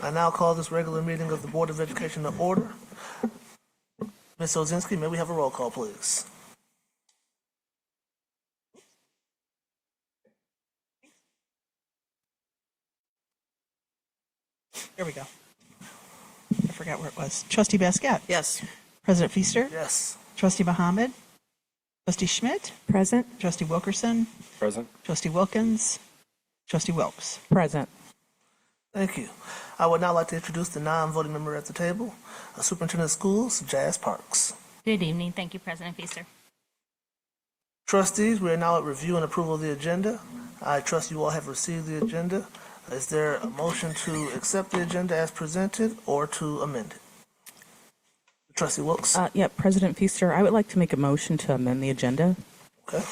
I now call this regular meeting of the Board of Education to order. Ms. Ozinski, may we have a roll call, please? There we go. I forgot where it was. Trustee Basquette. Yes. President Feaster. Yes. Trustee Mohammed. Trustee Schmidt. Present. Trustee Wilkerson. Present. Trustee Wilkins. Trustee Wilkes. Present. Thank you. I would now like to introduce the non-voting member at the table, Superintendent of Schools, Jazz Parks. Good evening. Thank you, President Feaster. Trustees, we are now at review and approval of the agenda. I trust you all have received the agenda. Is there a motion to accept the agenda as presented or to amend it? Trustee Wilkes? President Feaster, I would like to make a motion to amend the agenda. Okay.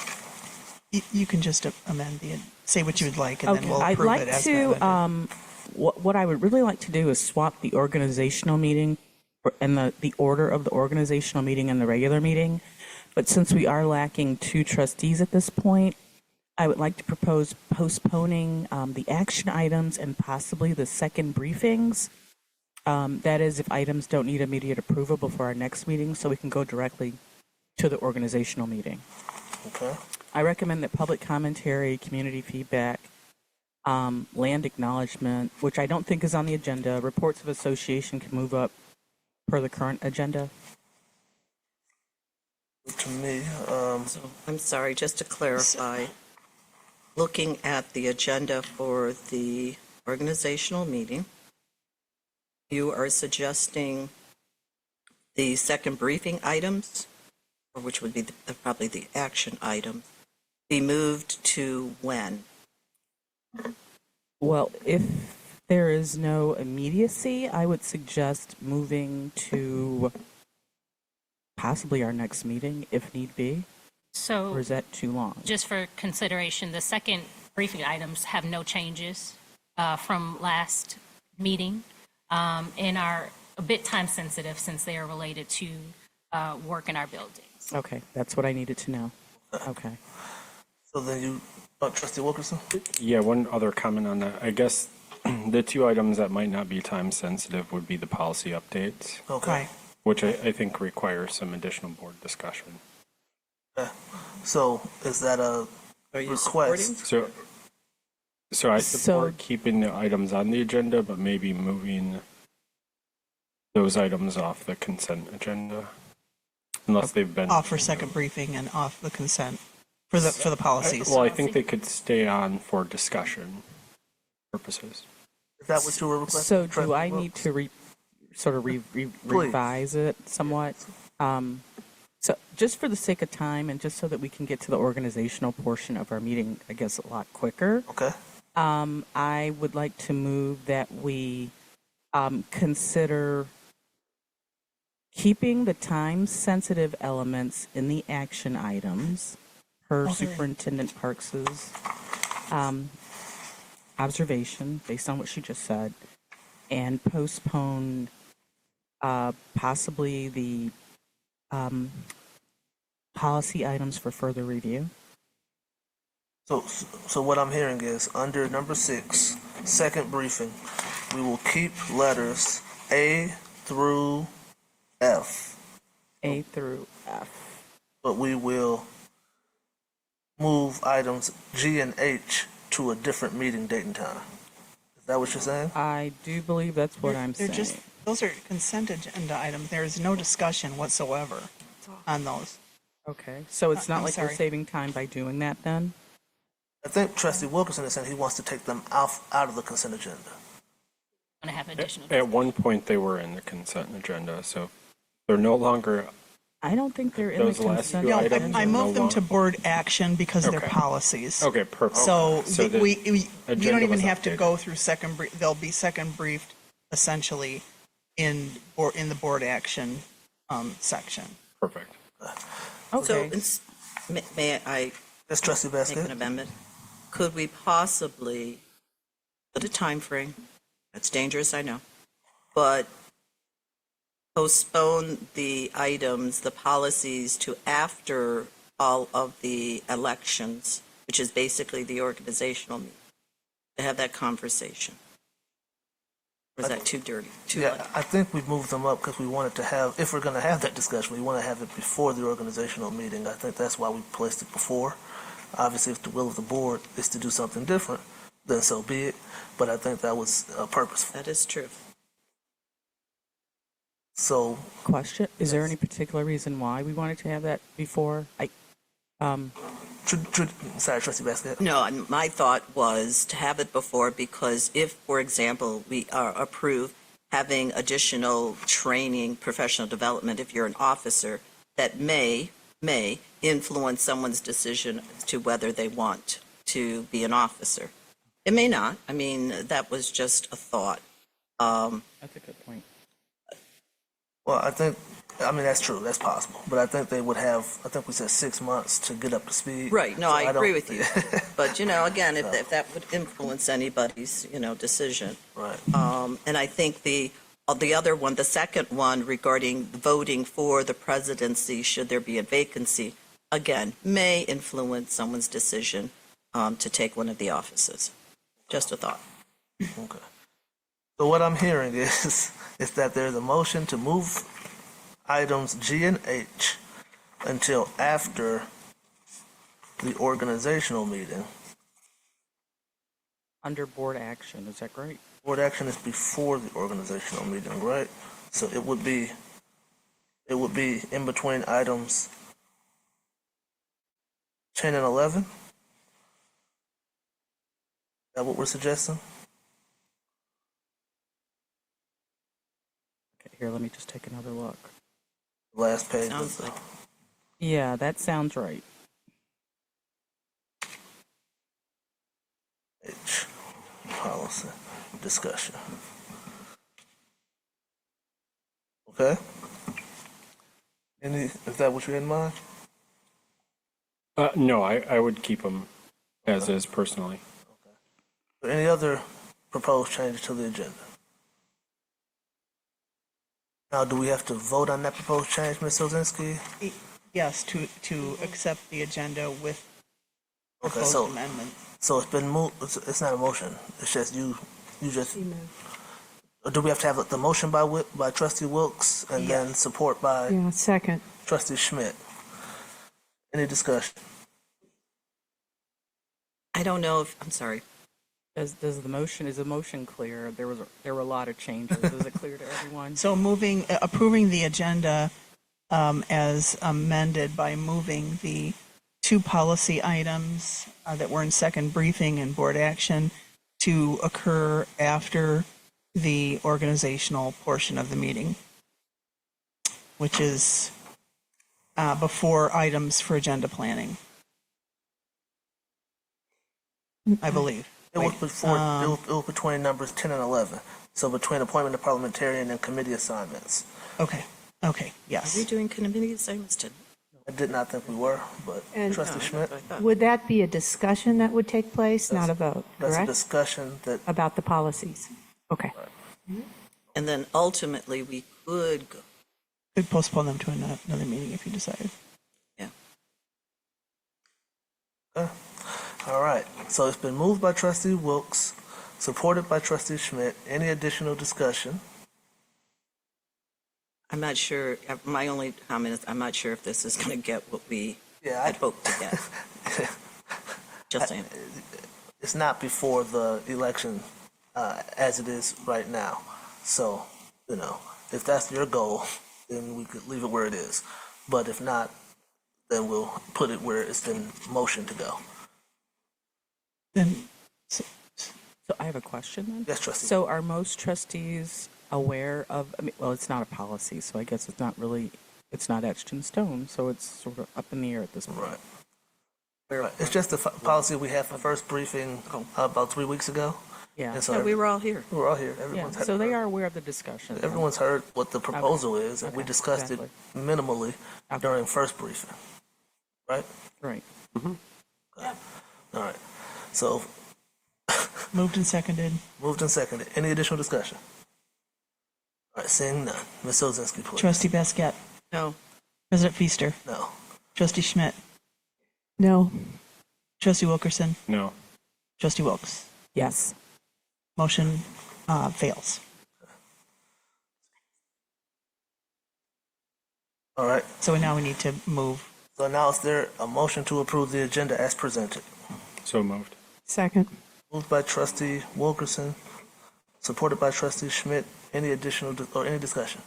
You can just amend say what you would like, and then we'll I'd approve like it as to, amended. what I would really like to do is swap the organizational meeting and the order of the organizational meeting and the regular meeting. But since we are lacking 2 trustees at this point, I would like to propose postponing the action items and possibly the second briefings. That is, if items don't need immediate approval before our next meeting, so we can go directly to the organizational meeting. Okay. I recommend that public commentary, community feedback, land acknowledgement, which I don't think is on the agenda, reports of association can move up per the current agenda. To me, I'm sorry, just to clarify, looking at the agenda for the organizational meeting, you are suggesting the second briefing items, or which would be probably the action item, be moved to when? Well, if there is no immediacy, I would suggest moving to possibly our next meeting, if need be. Or So is that too long? just for consideration, the second briefing items have no changes from last meeting and are a bit time sensitive since they are related to work in our buildings. Okay, that's what I needed to know. Okay. so then Trustee Wilkerson? Yeah, one other comment on that. I guess the 2 items that might not be time sensitive would be the policy updates, Okay. Right. which I think require some additional board discussion. So is that a Are you request? supporting? So I support keeping the items on the agenda, but maybe moving those items off the consent agenda, unless they've been Off for second briefing and off the consent for the policies. Well, I think they could stay on for discussion purposes. Is that what you were requesting? So do Trustee I Wilkes? need to revise it somewhat? So just for the sake of time and just so that we can get to the organizational portion of our meeting, I guess, a lot quicker, Okay. I would like to move that we consider keeping the time-sensitive elements in the action items per Superintendent Parks's observation, based on what she just said, and postpone possibly the policy items for further review. So what I'm hearing is under number 6, second briefing, we will keep letters A through F, A through F. but we will move items G and H to a different meeting date and time. Is that what you're saying? I do believe that's what I'm They're saying. those are consent agenda items. There is no discussion whatsoever on those. Okay, so it's not I'm like we're sorry. saving time by doing that then? I think Trustee Wilkerson is saying he wants to take them out of the consent agenda. I'm going to have additional. At one point, they were in the consent agenda, so they're no longer. I don't think they're in the Those last consent. two No, items I are moved them no to board action because they're Okay. policies. Okay, perfect. So, So the we agenda don't even was have to updated. go through second brief. They'll be second briefed essentially in the board action section. Perfect. Okay. So, may I That's Trustee make an Basket. amendment? Could we possibly put a time frame? That's dangerous, I know. But postpone the items, the policies to after all of the elections, which is basically the organizational meeting, to have that conversation. Or is that too dirty? Too Yeah, light? I think we moved them up because we wanted to have, if we're going to have that discussion, we want to have it before the organizational meeting. I think that's why we placed it before. Obviously, if the will of the board is to do something different, then so be it. But I think that was purposeful. That is true. So, Question, is there any particular reason why we wanted to have that before? sorry, Trustee Basket. No, and my thought was to have it before because if, for example, we approve having additional training, professional development, if you're an officer, that may influence someone's decision as to whether they want to be an officer. It may not. I mean, that was just a thought. That's a good point. Well, that's true. That's possible. But I think they would have, I think we said 6 months to get up to speed. Right, no, So I don't- agree with you. But, again, if that would influence anybody's, decision. Right. And I think the other one, the second one regarding voting for the presidency, should there be a vacancy, again, may influence someone's decision to take one of the offices. Just a thought. Okay. So what I'm hearing is that there's a motion to move items G and H until after the organizational meeting. Under board action, is that great? Board action is before the organizational meeting, right? So it would be in between items 10 and 11. Is that what we're suggesting? Okay, here, let me just take another look. Last page. Sounds like Yeah, that sounds right. H, policy discussion. Okay. Is that what you had in mind? No, I would keep them as is personally. Any other proposed changes to the agenda? Now, do we have to vote on that proposed change, Ms. Ozinski? Yes, to accept the agenda with Okay, proposed so amendment. so it's been moved. It's not a motion. It's just you just. Do we have to have the motion by Trustee Wilkes and then Yes. support by Yeah, second. Trustee Schmidt? Any discussion? I don't know if, I'm sorry. Is the motion clear? There were a lot of changes. Is it clear to everyone? So approving the agenda as amended by moving the two policy items that were in second briefing and board action to occur after the organizational portion of the meeting, which is before items for agenda planning, I believe. It was before. It was between numbers 10 and 11. So between appointment of parliamentarian and committee assignments. Okay, Are yes. we doing committee assignments today? I did not think we were, but And- Trustee Schmidt, Would that be a discussion that would take place, not a vote, that's a correct? discussion that About the policies? Okay. And then ultimately, we could go, Could postpone them to another meeting if you decide. yeah. All right. So it's been moved by Trustee Wilkes, supported by Trustee Schmidt. Any additional discussion? I'm not sure, my only comment is I'm not sure if this is going to get what we Yeah, had hoped to get. Just saying. It's not before the election as it is right now. So, if that's your goal, then we could leave it where it is. But if not, then we'll put it where it's been motioned to go. Then, So I have a question then. Yes, Trustee. So are most trustees aware of, it's not a policy, so I guess it's not etched in stone, so it's sort of up in the air at this point. Right. Right. It's just the policy we had for first briefing about 3 weeks ago. Yeah. And so Yeah, we were all here. we were all here. Yeah, Everyone's so they are aware of the discussion. Everyone's heard what the proposal is, and we Okay, discussed exactly. it minimally Okay. during first briefing. Right? Right. All right. So moved and seconded. moved and seconded. Any additional discussion? All right, seeing none. Ms. Ozinski, please. Trustee Basket. No, President Feaster. No. Trustee Schmidt. No. Trustee Wilkerson. No. Trustee Wilkes. Yes. Motion fails. All right. So now we need to move. So now is there a motion to approve the agenda as presented? So moved. Second. Moved by trustee Wilkerson, supported by trustee Schmidt. Any additional or any discussion?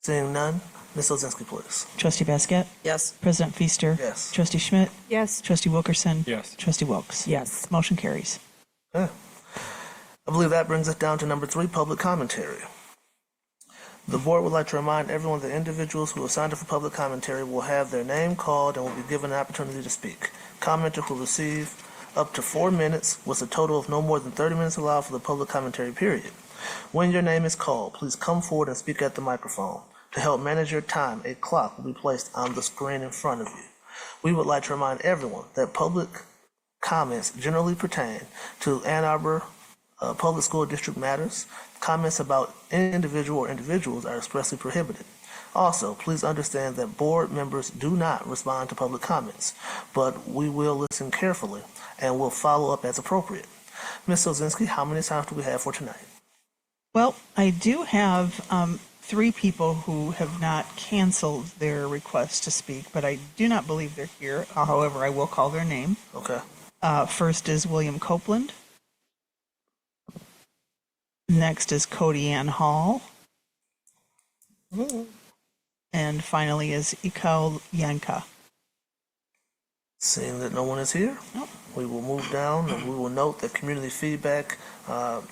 Seeing none, Ms. Ozinski, please. Trustee Basket? Yes. President Feaster? Yes. Trustee Schmidt? Yes. Trustee Wilkerson? Yes. Trustee Wilkes? Yes. Motion carries. Okay. I believe that brings us down to number 3, public commentary. The board would like to remind everyone that individuals who have signed up for public commentary will have their name called and will be given an opportunity to speak. Commenters will receive up to 4 minutes, with a total of no more than 30 minutes allowed for the public commentary period. When your name is called, please come forward and speak at the microphone. To help manage your time, a clock will be placed on the screen in front of you. We would like to remind everyone that public comments generally pertain to Ann Arbor Public School District matters. Comments about any individual or individuals are expressly prohibited. Also, please understand that board members do not respond to public comments, but we will listen carefully and will follow up as appropriate. Ms. Ozinski, how many times do we have for tonight? Well, I do have 3 people who have not canceled their request to speak, but I do not believe they're here. However, I will call their name. Okay. First is William Copeland. Next is Cody Ann Hall. And finally is Ikao Yanka. Seeing that no one is here, we will move down and we will note that community feedback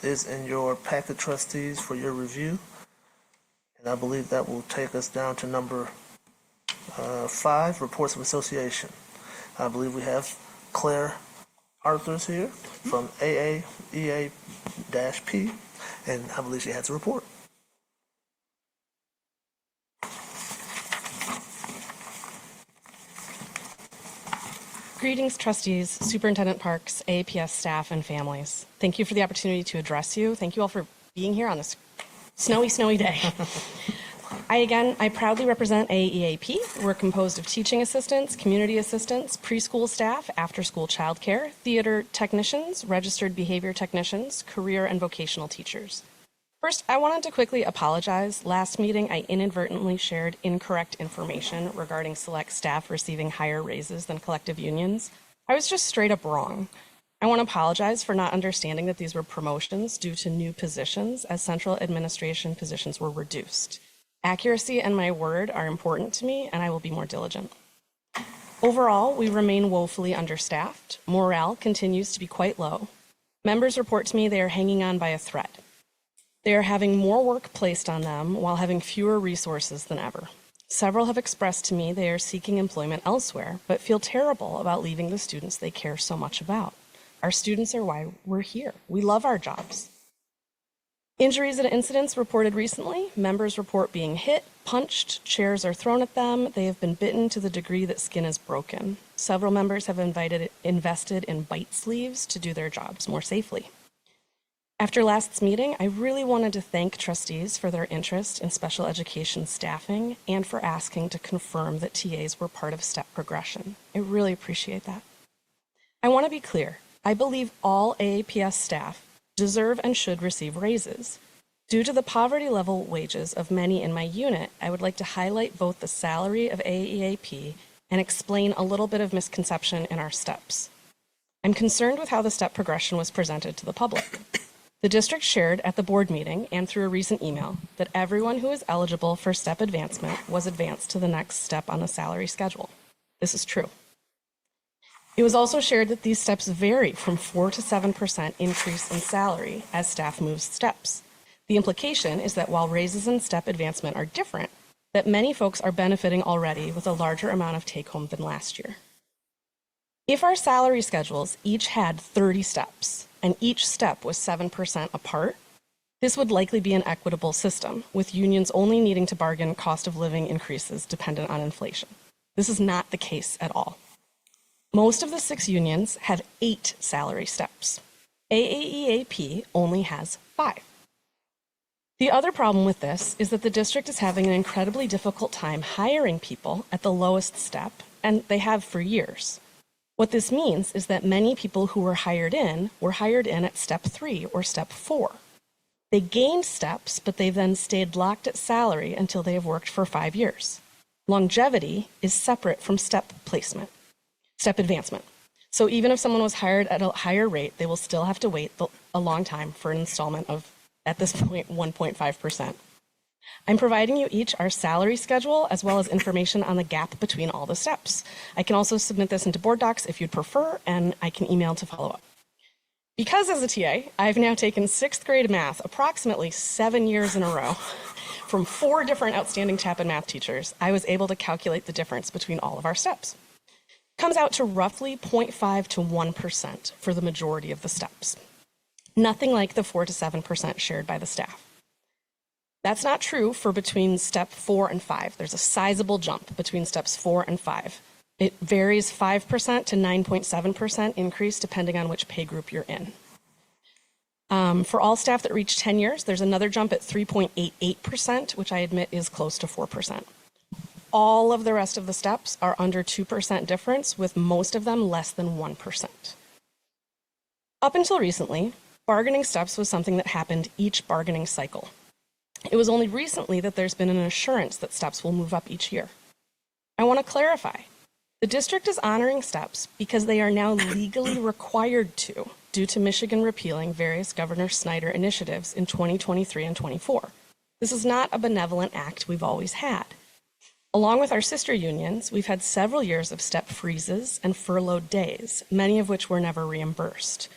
is in your packet, trustees, for your review. And I believe that will take us down to number 5, reports of association. I believe we have Claire Arthurs here from AAEA-P, and I believe she has a report. Greetings, trustees, Superintendent Parks, AAPS staff, and families. Thank you for the opportunity to address you. Thank you all for being here on this snowy day. I proudly represent AEAP. We're composed of teaching assistants, community assistants, preschool staff, after-school childcare, theater technicians, registered behavior technicians, career and vocational teachers. First, I wanted to quickly apologize. Last meeting, I inadvertently shared incorrect information regarding select staff receiving higher raises than collective unions. I was just straight up wrong. I want to apologize for not understanding that these were promotions due to new positions, as central administration positions were reduced. Accuracy and my word are important to me, and I will be more diligent. Overall, we remain woefully understaffed. Morale continues to be quite low. Members report to me they are hanging on by a thread. They are having more work placed on them while having fewer resources than ever. Several have expressed to me they are seeking employment elsewhere, but feel terrible about leaving the students they care so much about. Our students are why we're here. We love our jobs. Injuries and incidents reported recently. Members report being hit, punched, chairs are thrown at them. They have been bitten to the degree that skin is broken. Several members have invested in bite sleeves to do their jobs more safely. After last's meeting, I really wanted to thank trustees for their interest in special education staffing and for asking to confirm that TAs were part of step progression. I really appreciate that. I want to be clear. I believe all AAPS staff deserve and should receive raises. Due to the poverty level wages of many in my unit, I would like to highlight both the salary of AEAP and explain a little bit of misconception in our steps. I'm concerned with how the step progression was presented to the public. The district shared at the board meeting and through a recent email that everyone who is eligible for step advancement was advanced to the next step on the salary schedule. This is true. It was also shared that these steps vary from 4 to 7% increase in salary as staff moves steps. The implication is that while raises and step advancement are different, that many folks are benefiting already with a larger amount of take-home than last year. If our salary schedules each had 30 steps, and each step was 7% apart, this would likely be an equitable system, with unions only needing to bargain cost of living increases dependent on inflation. This is not the case at all. Most of the 6 unions have 8 salary steps. AAEAP only has 5. The other problem with this is that the district is having an incredibly difficult time hiring people at the lowest step, and they have for years. What this means is that many people who were hired in at step 3 or step 4. They gained steps, but they then stayed locked at salary until they have worked for 5 years. Longevity is separate from step placement, step advancement. So even if someone was hired at a higher rate, they will still have to wait a long time for an installment of, at this point, 1.5%. I'm providing you each our salary schedule as well as information on the gap between all the steps. I can also submit this into board docs if you'd prefer, and I can email to follow up. Because as a TA, I've now taken 6th grade math approximately 7 years in a row from 4 different outstanding Chapin math teachers, I was able to calculate the difference between all of our steps. It comes out to roughly 0.5 to 1% for the majority of the steps. Nothing like the 4 to 7% shared by the staff. That's not true for between step 4 and 5. There's a sizable jump between steps 4 and 5. It varies 5% to 9.7% increase depending on which pay group you're in. For all staff that reach 10 years, there's another jump at 3.88%, which I admit is close to 4%. All of the rest of the steps are under 2% difference, with most of them less than 1%. Up until recently, bargaining steps was something that happened each bargaining cycle. It was only recently that there's been an assurance that steps will move up each year. I want to clarify. The district is honoring steps because they are now legally required to, due to Michigan repealing various Governor Snyder initiatives in 2023 and 24. This is not a benevolent act we've always had. Along with our sister unions, we've had several years of step freezes and furloughed days, many of which were never reimbursed.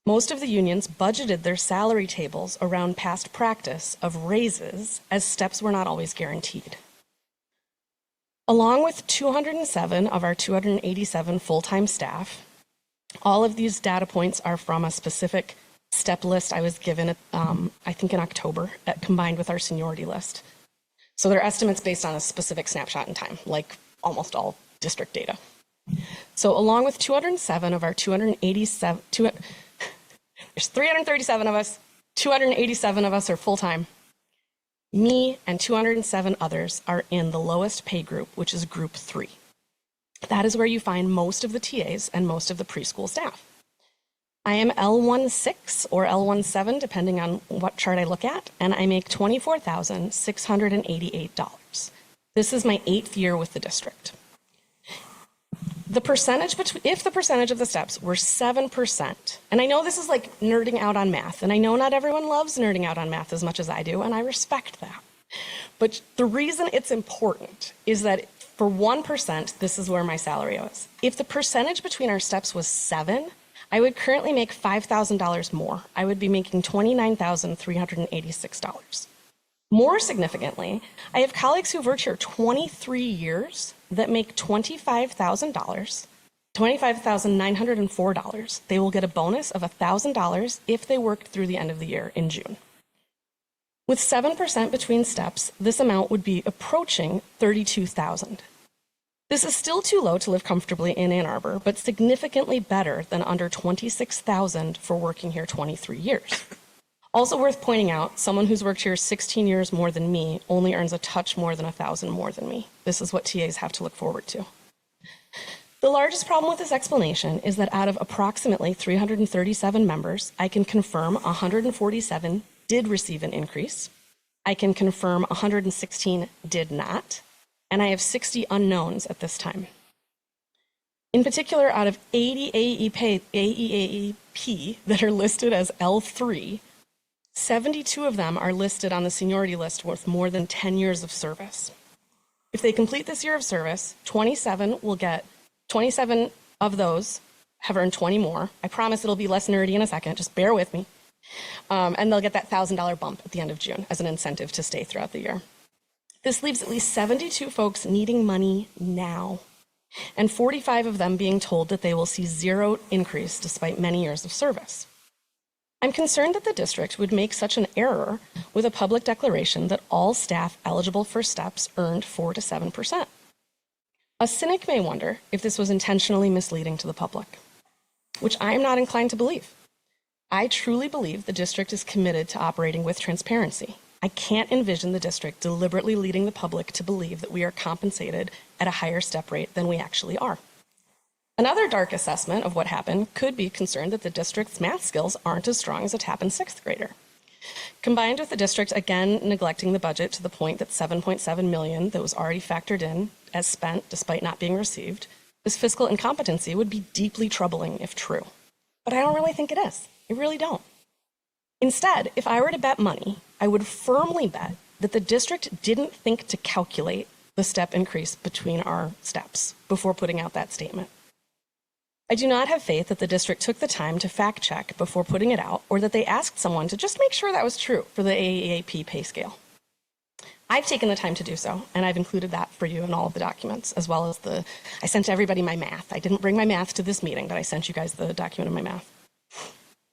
Most of the unions budgeted their salary tables around past practice of raises, as steps were not always guaranteed. Along with 207 of our 287 full-time staff, all of these data points are from a specific step list I was given, I think in October, combined with our seniority list. So they're estimates based on a specific snapshot in time, like almost all district data. So along with 207 of our 287, there's 337 of us, 287 of us are full-time. Me and 207 others are in the lowest pay group, which is group 3. That is where you find most of the TAs and most of the preschool staff. I am L16 or L17, depending on what chart I look at, and I make $24,688. This is my 8th year with the district. The percentage if the percentage of the steps were 7%, and I know this is like nerding out on math, and I know not everyone loves nerding out on math as much as I do, and I respect that. But the reason it's important is that for 1%, this is where my salary was. If the percentage between our steps was 7, I would currently make $5,000 more. I would be making $29,386. More significantly, I have colleagues who've worked here 23 years that make $25,000, $25,904. They will get a bonus of $1,000 if they worked through the end of the year in June. With 7% between steps, this amount would be approaching $32,000. This is still too low to live comfortably in Ann Arbor, but significantly better than under $26,000 for working here 23 years. Also worth pointing out, someone who's worked here 16 years more than me only earns a touch more than $1,000 more than me. This is what TAs have to look forward to. The largest problem with this explanation is that out of approximately 337 members, I can confirm 147 did receive an increase. I can confirm 116 did not, and I have 60 unknowns at this time. In particular, out of 80 AEAP that are listed as L3, 72 of them are listed on the seniority list with more than 10 years of service. If they complete this year of service, 27 of those have earned 20 more. I promise it'll be less nerdy in a second, just bear with me. And they'll get that $1,000 bump at the end of June as an incentive to stay throughout the year. This leaves at least 72 folks needing money now, and 45 of them being told that they will see zero increase despite many years of service. I'm concerned that the district would make such an error with a public declaration that all staff eligible for steps earned 4 to 7%. A cynic may wonder if this was intentionally misleading to the public, which I am not inclined to believe. I truly believe the district is committed to operating with transparency. I can't envision the district deliberately leading the public to believe that we are compensated at a higher step rate than we actually are. Another dark assessment of what happened could be concerned that the district's math skills aren't as strong as a Tappan 6th grader. Combined with the district again neglecting the budget to the point that $7.7 million that was already factored in as spent despite not being received, this fiscal incompetency would be deeply troubling if true. But I don't really think it is. I really don't. Instead, if I were to bet money, I would firmly bet that the district didn't think to calculate the step increase between our steps before putting out that statement. I do not have faith that the district took the time to fact check before putting it out, or that they asked someone to just make sure that was true for the AEAP pay scale. I've taken the time to do so, and I've included that for you in all of the documents, as well as I sent everybody my math. I didn't bring my math to this meeting, but I sent you guys the document of my math.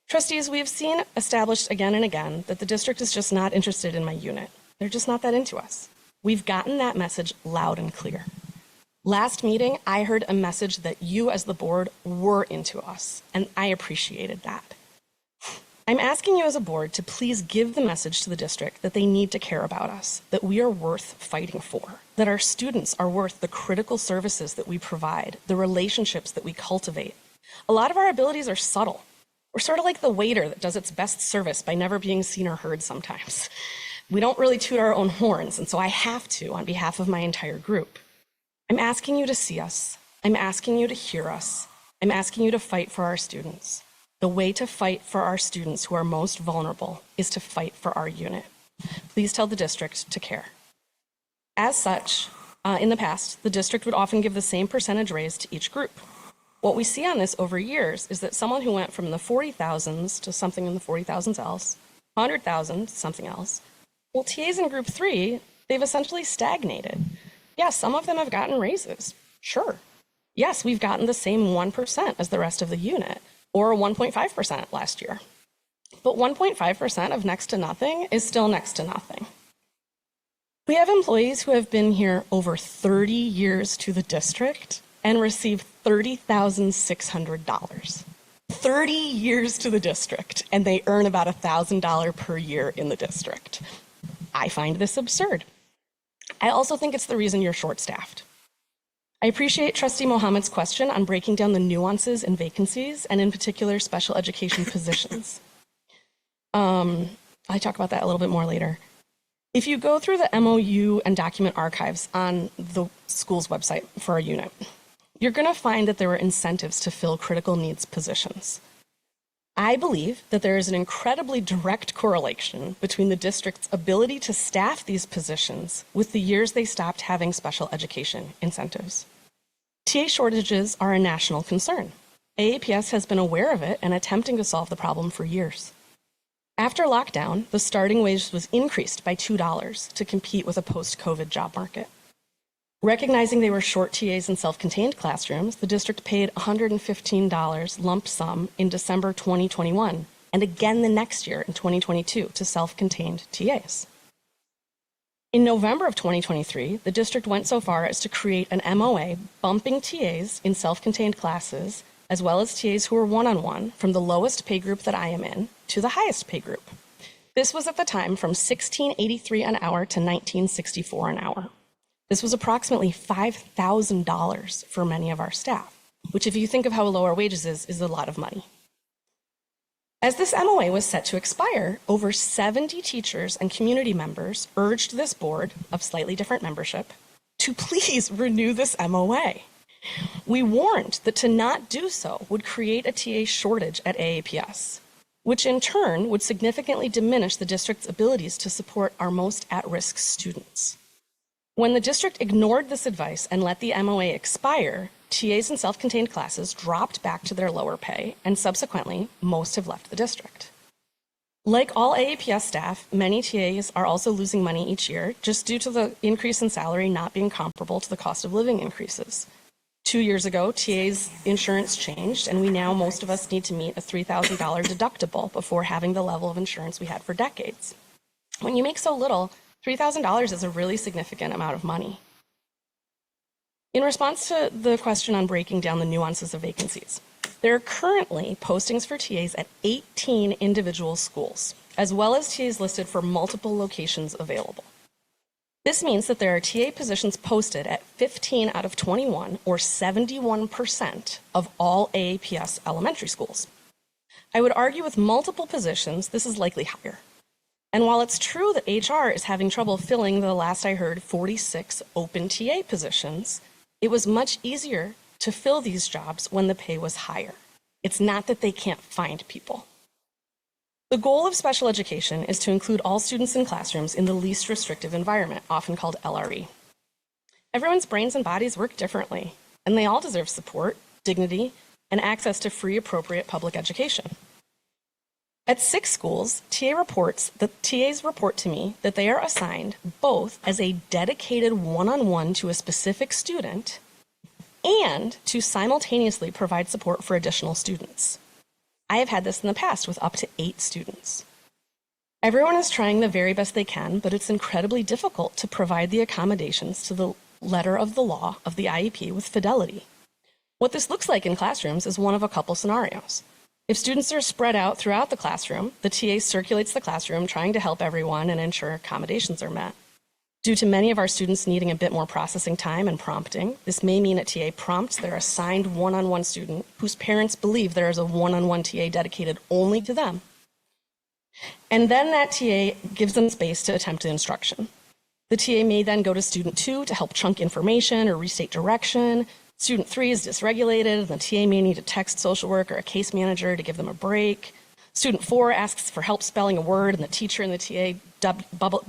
Trustees, we have seen established again and again that the district is just not interested in my unit. They're just not that into us. We've gotten that message loud and clear. Last meeting, I heard a message that you as the board were into us, and I appreciated that. I'm asking you as a board to please give the message to the district that they need to care about us, that we are worth fighting for, that our students are worth the critical services that we provide, the relationships that we cultivate. A lot of our abilities are subtle. We're sort of like the waiter that does its best service by never being seen or heard sometimes. We don't really toot our own horns, and so I have to on behalf of my entire group. I'm asking you to see us. I'm asking you to hear us. I'm asking you to fight for our students. The way to fight for our students who are most vulnerable is to fight for our unit. Please tell the district to care. As such, in the past, the district would often give the same percentage raise to each group. What we see on this over years is that someone who went from the 40,000s to something in the 40,000s else, 100,000 to something else, well, TAs in group 3, they've essentially stagnated. Yes, some of them have gotten raises, sure. Yes, we've gotten the same 1% as the rest of the unit, or 1.5% last year. But 1.5% of next to nothing is still next to nothing. We have employees who have been here over 30 years to the district and receive $30,600. 30 years to the district, and they earn about $1,000 per year in the district. I find this absurd. I also think it's the reason you're short-staffed. I appreciate Trustee Mohammed's question on breaking down the nuances in vacancies, and in particular, special education positions. I talk about that a little bit more later. If you go through the MOU and document archives on the school's website for our unit, you're going to find that there were incentives to fill critical needs positions. I believe that there is an incredibly direct correlation between the district's ability to staff these positions with the years they stopped having special education incentives. TA shortages are a national concern. AAPS has been aware of it and attempting to solve the problem for years. After lockdown, the starting wage was increased by $2 to compete with a post-COVID job market. Recognizing they were short TAs in self-contained classrooms, the district paid $115 lump sum in December 2021, and again the next year in 2022 to self-contained TAs. In November of 2023, the district went so far as to create an MOA bumping TAs in self-contained classes, as well as TAs who were one-on-one, from the lowest pay group that I am in to the highest pay group. This was at the time from $16.83 an hour to $19.64 an hour. This was approximately $5,000 for many of our staff, which if you think of how low our wages is a lot of money. As this MOA was set to expire, over 70 teachers and community members urged this board of slightly different membership to please renew this MOA. We warned that to not do so would create a TA shortage at AAPS, which in turn would significantly diminish the district's abilities to support our most at-risk students. When the district ignored this advice and let the MOA expire, TAs in self-contained classes dropped back to their lower pay, and subsequently, most have left the district. Like all AAPS staff, many TAs are also losing money each year just due to the increase in salary not being comparable to the cost of living increases. 2 years ago, TA's insurance changed, and most of us need to meet a $3,000 deductible before having the level of insurance we had for decades. When you make so little, $3,000 is a really significant amount of money. In response to the question on breaking down the nuances of vacancies, there are currently postings for TAs at 18 individual schools, as well as TAs listed for multiple locations available. This means that there are TA positions posted at 15 out of 21, or 71% of all AAPS elementary schools. I would argue with multiple positions, this is likely higher. And while it's true that HR is having trouble filling the last I heard 46 open TA positions, it was much easier to fill these jobs when the pay was higher. It's not that they can't find people. The goal of special education is to include all students in classrooms in the least restrictive environment, often called LRE. Everyone's brains and bodies work differently, and they all deserve support, dignity, and access to free, appropriate public education. At 6 schools, TAs report to me that they are assigned both as a dedicated one-on-one to a specific student and to simultaneously provide support for additional students. I have had this in the past with up to 8 students. Everyone is trying the very best they can, but it's incredibly difficult to provide the accommodations to the letter of the law of the IEP with fidelity. What this looks like in classrooms is one of a couple scenarios. If students are spread out throughout the classroom, the TA circulates the classroom trying to help everyone and ensure accommodations are met. Due to many of our students needing a bit more processing time and prompting, this may mean a TA prompts their assigned one-on-one student whose parents believe there is a one-on-one TA dedicated only to them. And then that TA gives them space to attempt an instruction. The TA may then go to student 2 to help chunk information or restate direction. Student 3 is dysregulated, and the TA may need to text social work or a case manager to give them a break. Student 4 asks for help spelling a word, and the teacher and the TA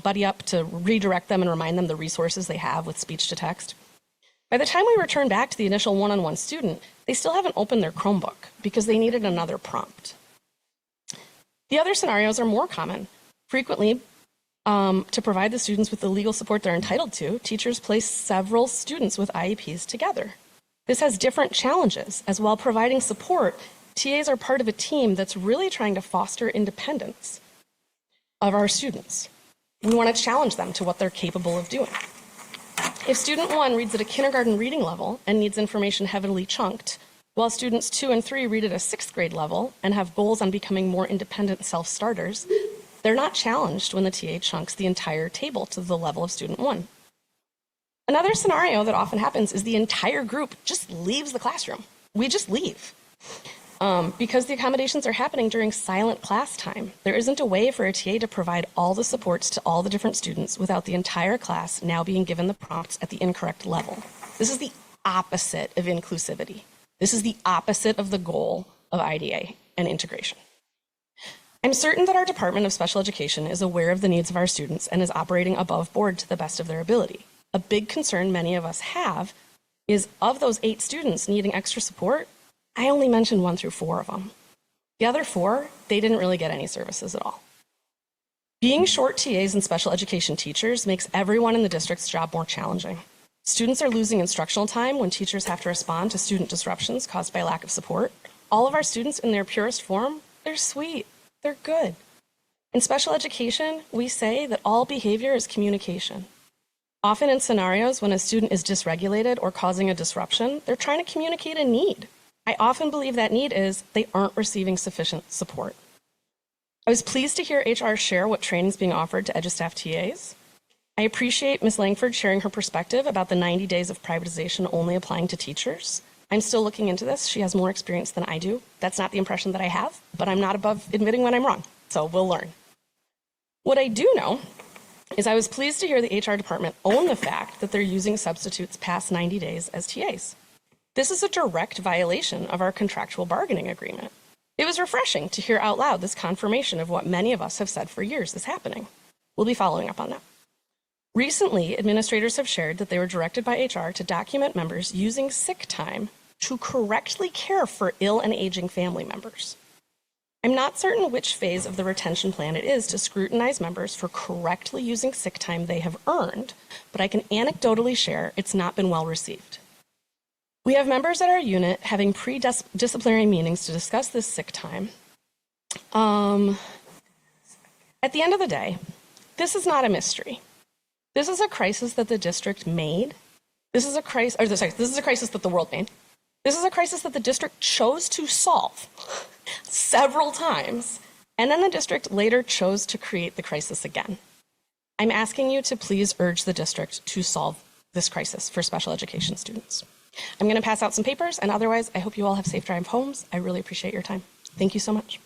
buddy up to redirect them and remind them the resources they have with speech to text. By the time we return back to the initial one-on-one student, they still haven't opened their Chromebook because they needed another prompt. The other scenarios are more common. Frequently, to provide the students with the legal support they're entitled to, teachers place several students with IEPs together. This has different challenges, as while providing support, TAs are part of a team that's really trying to foster independence of our students. We want to challenge them to what they're capable of doing. If student 1 reads at a kindergarten reading level and needs information heavily chunked, while students 2 and 3 read at a 6th grade level and have goals on becoming more independent self-starters, they're not challenged when the TA chunks the entire table to the level of student 1. Another scenario that often happens is the entire group just leaves the classroom. We just leave. Because the accommodations are happening during silent class time, there isn't a way for a TA to provide all the supports to all the different students without the entire class now being given the prompts at the incorrect level. This is the opposite of inclusivity. This is the opposite of the goal of IDA and integration. I'm certain that our Department of Special Education is aware of the needs of our students and is operating above board to the best of their ability. A big concern many of us have is of those 8 students needing extra support, I only mentioned 1 through 4 of them. The other 4, they didn't really get any services at all. Being short TAs and special education teachers makes everyone in the district's job more challenging. Students are losing instructional time when teachers have to respond to student disruptions caused by lack of support. All of our students in their purest form, they're sweet, they're good. In special education, we say that all behavior is communication. Often in scenarios when a student is dysregulated or causing a disruption, they're trying to communicate a need. I often believe that need is they aren't receiving sufficient support. I was pleased to hear HR share what training is being offered to EduStaff TAs. I appreciate Ms. Langford sharing her perspective about the 90 days of privatization only applying to teachers. I'm still looking into this. She has more experience than I do. That's not the impression that I have, but I'm not above admitting when I'm wrong, so we'll learn. What I do know is I was pleased to hear the HR department own the fact that they're using substitutes past 90 days as TAs. This is a direct violation of our contractual bargaining agreement. It was refreshing to hear out loud this confirmation of what many of us have said for years is happening. We'll be following up on that. Recently, administrators have shared that they were directed by HR to document members using sick time to correctly care for ill and aging family members. I'm not certain which phase of the retention plan it is to scrutinize members for correctly using sick time they have earned, but I can anecdotally share it's not been well received. We have members at our unit having pre-disciplinary meetings to discuss this sick time. At the end of the day, this is not a mystery. This is a crisis that the district made. This is a crisis that the world made. This is a crisis that the district chose to solve several times, and then the district later chose to create the crisis again. I'm asking you to please urge the district to solve this crisis for special education students. I'm going to pass out some papers, and otherwise, I hope you all have safe drive homes. I really appreciate your time. Thank you so much.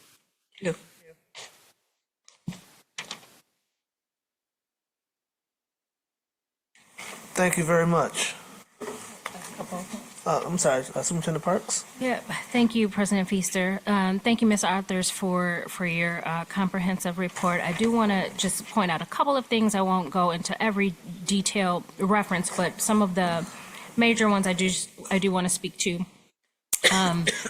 Thank you. Thank you very much. I'm sorry, Superintendent Parks? Yeah, thank you, President Feaster. Thank you, Ms. Arthurs, for your comprehensive report. I do want to just point out a couple of things. I won't go into every detailed reference, but some of the major ones I do want to speak to.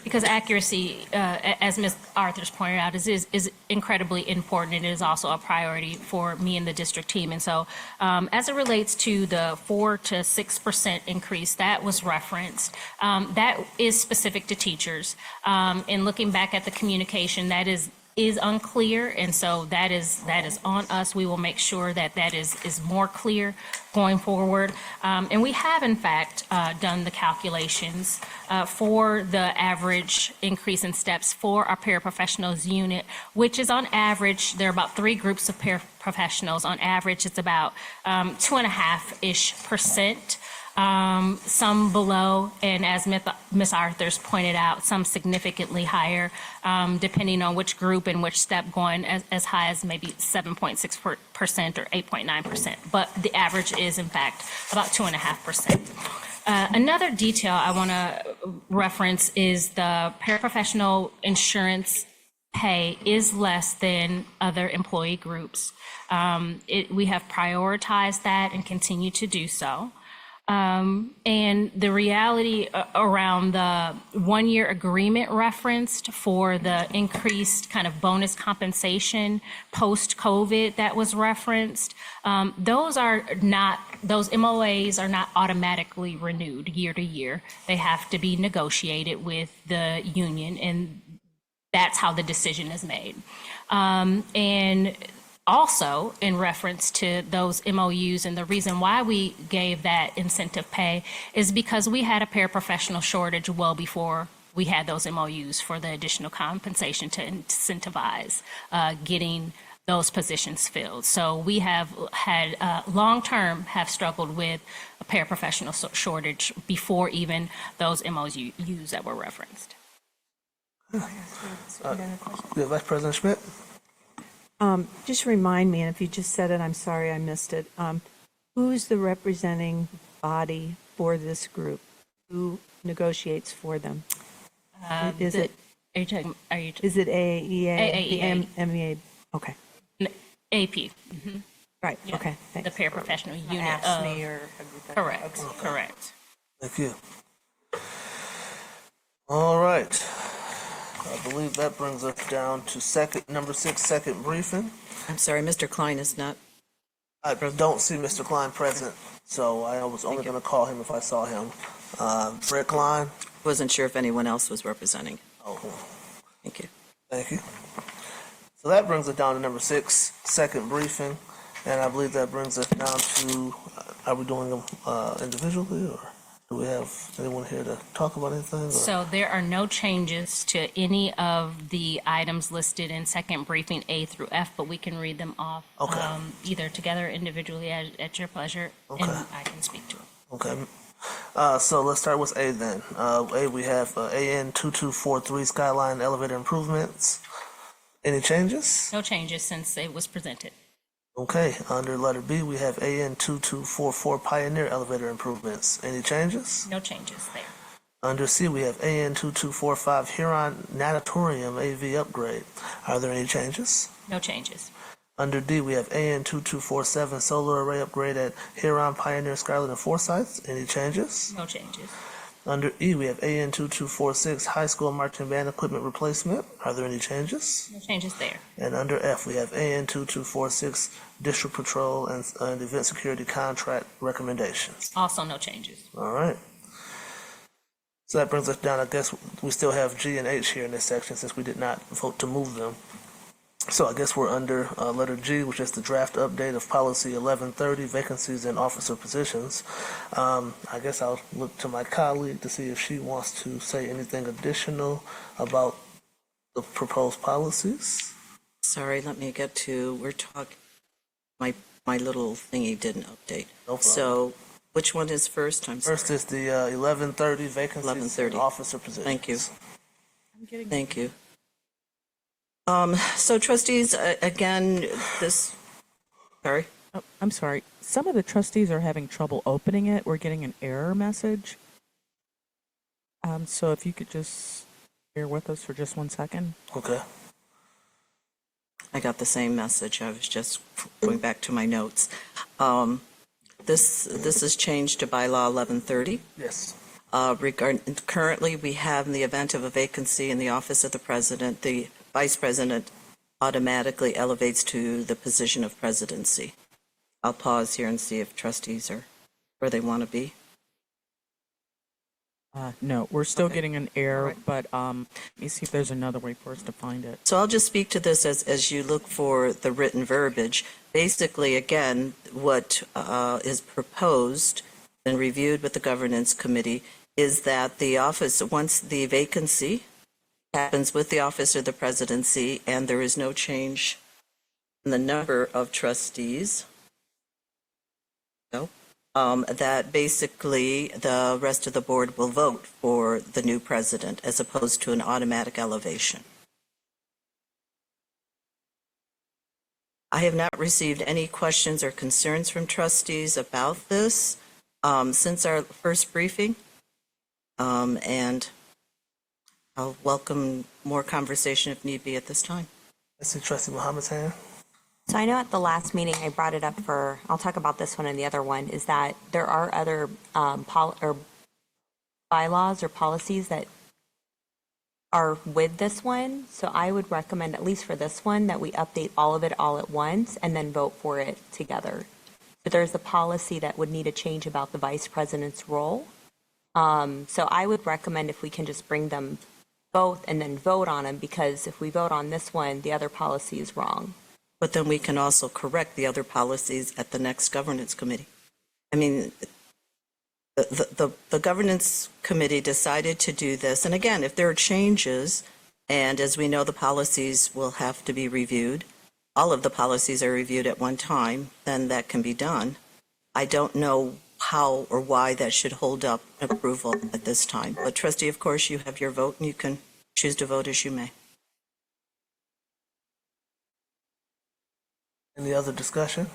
Because accuracy, as Ms. Arthurs pointed out, is incredibly important, and it is also a priority for me and the district team. And so, as it relates to the 4 to 6% increase that was referenced, that is specific to teachers. And looking back at the communication, that is unclear, and so that is on us. We will make sure that is more clear going forward. And we have, in fact, done the calculations for the average increase in steps for our paraprofessionals unit, which is on average, there are about 3 groups of paraprofessionals. On average, it's about 2.5-ish%. Some below, and as Ms. Arthurs pointed out, some significantly higher, depending on which group and which step, going as high as maybe 7.6% or 8.9%. But the average is, in fact, about 2.5%. Another detail I want to reference is the paraprofessional insurance pay is less than other employee groups. We have prioritized that and continue to do so. And the reality around the 1-year agreement referenced for the increased kind of bonus compensation post-COVID that was referenced, those MOAs are not automatically renewed year to year. They have to be negotiated with the union, and that's how the decision is made. And also, in reference to those MOUs, and the reason why we gave that incentive pay is because we had a paraprofessional shortage well before we had those MOUs for the additional compensation to incentivize getting those positions filled. So we have had long-term have struggled with a paraprofessional shortage before even those MOUs that were referenced. Vice President Schmidt? Just remind me, and if you just said it, I'm sorry I missed it. Who's the representing body for this group? Who negotiates for them? Is it AAEA? AAEA. The MEA? Okay. AP. Right. Yeah. Okay. The Thanks. paraprofessional unit. AFSCME or Correct. Okay. Correct. Thank you. All right. I believe that brings us down to number 6, second briefing. I'm sorry, Mr. Klein is not. I don't see Mr. Klein present, so I was only going to call him if I saw him. Fred Klein? Wasn't sure if anyone else was representing. Oh, Thank you. thank you. So that brings us down to number 6, second briefing, and I believe that brings us down to, are we doing them individually, or do we have anyone here to talk about anything? Or? So there are no changes to any of the items listed in second briefing A through F, but we can read them off either together or individually at your pleasure, and I can speak to it. Okay. So let's start with A then. A, we have AN 2243 Skyline Elevator Improvements. Any changes? No changes since it was presented. Okay. Under letter B, we have AN 2244 Pioneer Elevator Improvements. Any changes? No changes there. Under C, we have AN 2245 Huron Natatorium AV Upgrade. Are there any changes? No changes. Under D, we have AN 2247 Solar Array Upgrade at Huron, Pioneer, Scarlet, and Forsyth. Any changes? No changes. Under E, we have AN 2246 High School Marching Band Equipment Replacement. Are there any changes? No changes there. And under F, we have AN 2246 District Patrol and Event Security Contract Recommendations. Also no changes. All right. So that brings us down. I guess we still have G and H here in this section since we did not vote to move them. So I guess we're under letter G, which is the draft update of policy 1130, vacancies in officer positions. I guess I'll look to my colleague to see if she wants to say anything additional about the proposed policies. Sorry, let me get to, we're talking, my little thingy didn't update. No problem. So which one is first? I'm sorry. First is the 1130, vacancies 1130. in officer positions. Thank you. Thank you. So trustees, again, sorry? Oh, I'm sorry. Some of the trustees are having trouble opening it. We're getting an error message. So if you could just bear with us for just 1 second. Okay. I got the same message. I was just going back to my notes. This is changed to bylaw 1130. Yes. Currently, we have in the event of a vacancy in the office of the president, the vice president automatically elevates to the position of presidency. I'll pause here and see if trustees are where they want to be. No, we're still Okay. getting an error, All right. but let me see if there's another way for us to find it. So I'll just speak to this as you look for the written verbiage. Basically, again, what is proposed and reviewed with the governance committee is that the office, once the vacancy happens with the office of the presidency and there is no change in the number of trustees, that basically the rest of the board will vote for the new president as opposed to an automatic elevation. I have not received any questions or concerns from trustees about this since our first briefing, and I'll welcome more conversation if need be at this time. I see Trustee Muhammad's hand. So I know at the last meeting I brought it up I'll talk about this one and the other one, is that there are other bylaws or policies that are with this one. So I would recommend, at least for this one, that we update all of it all at once and then vote for it together. So there's a policy that would need a change about the vice president's role. So I would recommend if we can just bring them both and then vote on them, because if we vote on this one, the other policy is wrong. But then we can also correct the other policies at the next governance committee. I mean, the governance committee decided to do this. And again, if there are changes, and as we know, the policies will have to be reviewed, all of the policies are reviewed at one time, then that can be done. I don't know how or why that should hold up approval at this time. But trustee, of course, you have your vote and you can choose to vote as you may. Any other discussion?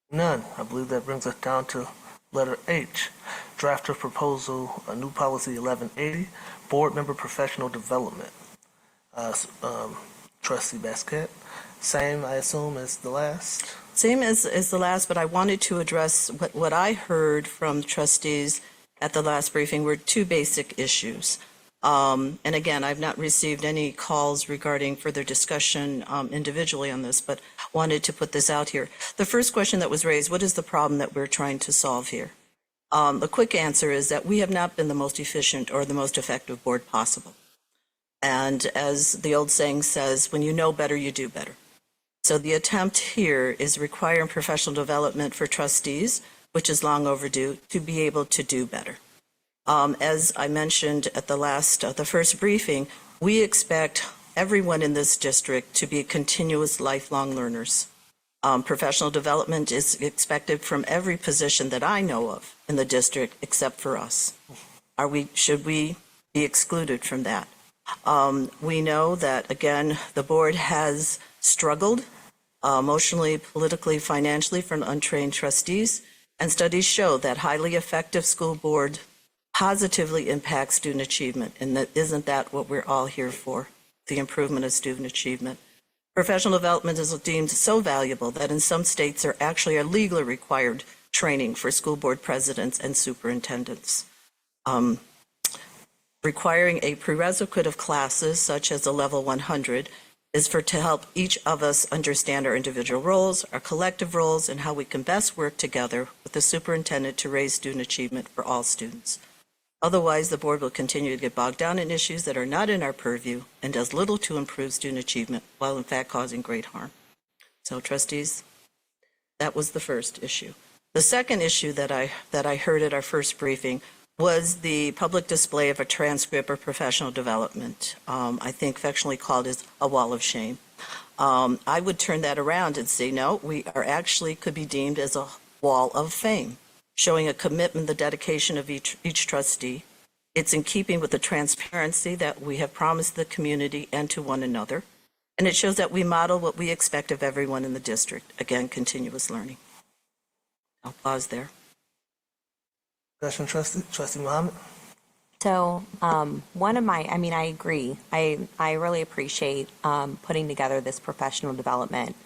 None. I believe that brings us down to letter H. Draft of proposal, a new policy 1180, board member professional development. Trustee Basquet, same, I assume, as the last? Same as the last, but I wanted to address what I heard from trustees at the last briefing were two basic issues. And again, I've not received any calls regarding further discussion individually on this, but wanted to put this out here. The first question that was raised, what is the problem that we're trying to solve here? The quick answer is that we have not been the most efficient or the most effective board possible. And as the old saying says, when you know better, you do better. So the attempt here is requiring professional development for trustees, which is long overdue, to be able to do better. As I mentioned at the first briefing, we expect everyone in this district to be continuous lifelong learners. Professional development is expected from every position that I know of in the district except for us. Should we be excluded from that? We know that, again, the board has struggled emotionally, politically, financially from untrained trustees, and studies show that highly effective school board positively impacts student achievement, and isn't that what we're all here for, the improvement of student achievement? Professional development is deemed so valuable that in some states there actually are legally required training for school board presidents and superintendents. Requiring a prerequisite of classes such as a level 100 is to help each of us understand our individual roles, our collective roles, and how we can best work together with the superintendent to raise student achievement for all students. Otherwise, the board will continue to get bogged down in issues that are not in our purview and does little to improve student achievement while in fact causing great harm. So trustees, that was the first issue. The second issue that I heard at our first briefing was the public display of a transcript of professional development. I think affectionately called as a wall of shame. I would turn that around and say, no, we are actually could be deemed as a wall of fame, showing a commitment, the dedication of each trustee. It's in keeping with the transparency that we have promised the community and to one another. And it shows that we model what we expect of everyone in the district. Again, continuous learning. I'll pause there. Discussion, Trustee Muhammad? So I agree. I really appreciate putting together this professional development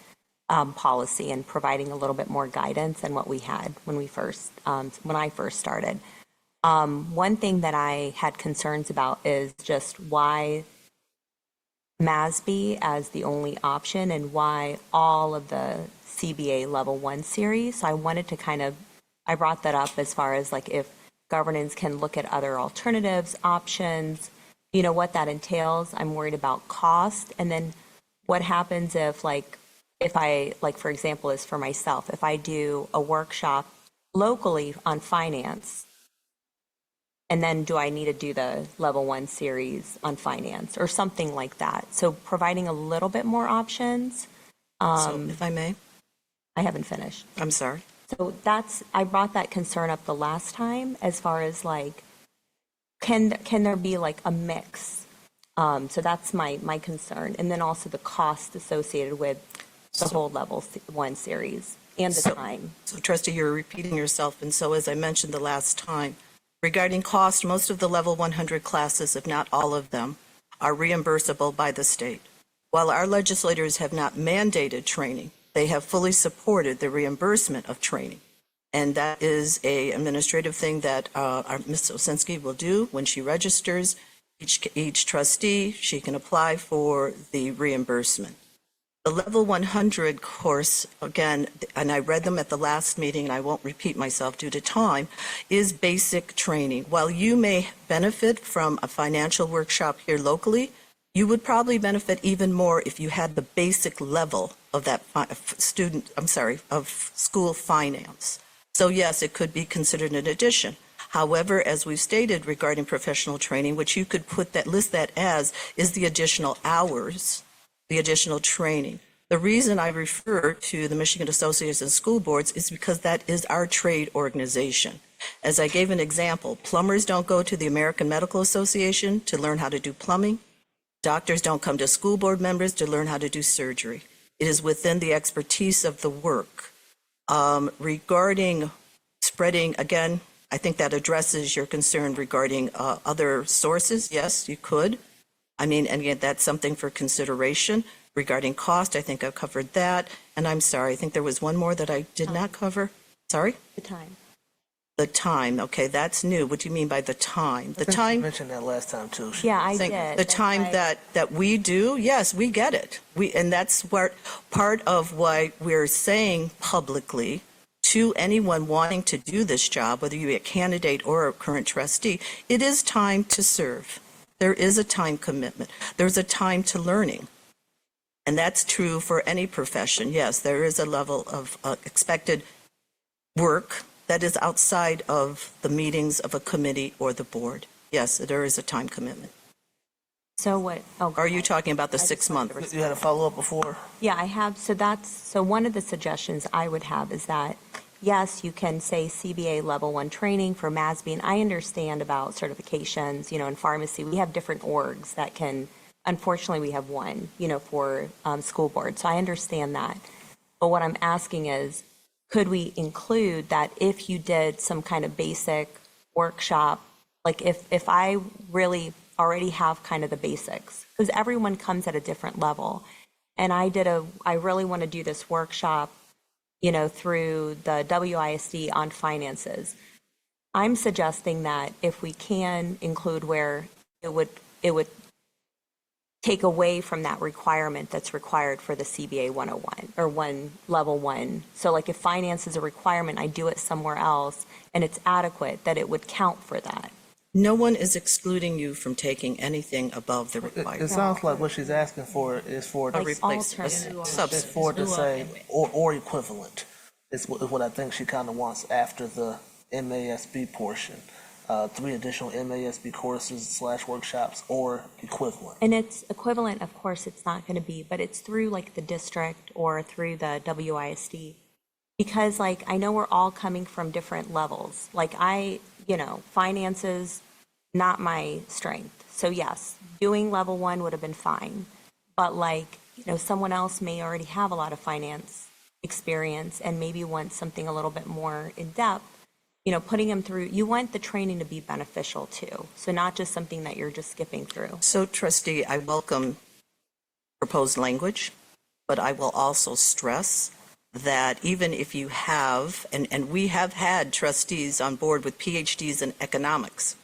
policy and providing a little bit more guidance than what we had when I first started. One thing that I had concerns about is just why MASB as the only option and why all of the CBA Level 1 series. So I wanted to I brought that up as far as like if governance can look at other alternatives, options, what that entails. I'm worried about cost. And then what happens if for example, is for myself, if I do a workshop locally on finance, and then do I need to do the Level 1 series on finance or something like that? So providing a little bit more options. So if I may, I haven't finished. I'm sorry. So I brought that concern up the last time as far as like, can there be like a mix? So that's my concern. And then also the cost associated with the whole Level 1 series and the time. So Trustee, you're repeating yourself. And so as I mentioned the last time, regarding cost, most of the Level 100 classes, if not all of them, are reimbursable by the state. While our legislators have not mandated training, they have fully supported the reimbursement of training. And that is an administrative thing that Ms. Osinski will do when she registers. Each trustee, she can apply for the reimbursement. The Level 100 course, again, and I read them at the last meeting, and I won't repeat myself due to time, is basic training. While you may benefit from a financial workshop here locally, you would probably benefit even more if you had the basic level of that of school finance. So yes, it could be considered an addition. However, as we've stated regarding professional training, which you could list that as is the additional hours, the additional training. The reason I refer to the Michigan Association of School Boards is because that is our trade organization. As I gave an example, plumbers don't go to the American Medical Association to learn how to do plumbing. Doctors don't come to school board members to learn how to do surgery. It is within the expertise of the work. Regarding spreading, again, I think that addresses your concern regarding other sources. Yes, you could. And again, that's something for consideration. Regarding cost, I think I've covered that. And I'm sorry, I think there was one more that I did not cover. Sorry? The time. The time. Okay, that's new. What do you mean by the time? The You time. mentioned that last time too. Yeah, I Think did. the time that we do, yes, we get it. And that's part of why we're saying publicly to anyone wanting to do this job, whether you're a candidate or a current trustee, it is time to serve. There is a time commitment. There's a time to learning. And that's true for any profession. Yes, there is a level of expected work that is outside of the meetings of a committee or the board. Yes, there is a time commitment. So what? Oh, Are you talking about the I just 6 wanted month? to You had a follow-up before? Yeah, I have. So one of the suggestions I would have is that, yes, you can say CBA Level 1 training for MASB, and I understand about certifications, in pharmacy. We have different orgs that can, unfortunately, we have one, for school board. So I understand that. But what I'm asking is, could we include that if you did some kind of basic workshop, like if I really already have kind of the basics, because everyone comes at a different level, and I really want to do this workshop, through the WISD on finances. I'm suggesting that if we can include where it would take away from that requirement that's required for the CBA 101 or Level 1. So like if finance is a requirement, I do it somewhere else and it's adequate, that it would count for that. No one is excluding you from taking anything above the It requirement. sounds like what she's asking for is for A it replacement, alternative. is substitute. for it to say or equivalent. Is what I think she kind of wants after the MASB portion. 3 additional MASB courses / workshops or equivalent. And it's equivalent, of course, it's not going to be, but it's through like the district or through the WISD. Because like, I know we're all coming from different levels. Like finances, not my strength. So yes, doing Level 1 would have been fine. But like someone else may already have a lot of finance experience and maybe want something a little bit more in depth, putting them through, you want the training to be beneficial too. So not just something that you're just skipping through. So trustee, I welcome proposed language, but I will also stress that even if you have, and we have had trustees on board with PhDs in economics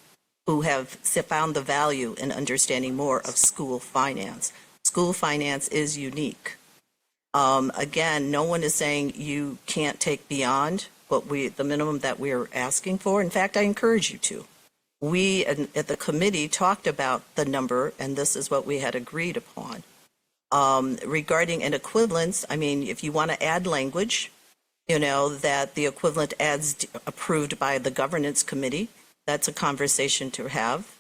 who have found the value in understanding more of school finance. School finance is unique. Again, no one is saying you can't take beyond the minimum that we're asking for. In fact, I encourage you to. We at the committee talked about the number, and this is what we had agreed upon. Regarding an equivalence, I mean, if you want to add language, that the equivalent adds approved by the governance committee, that's a conversation to have.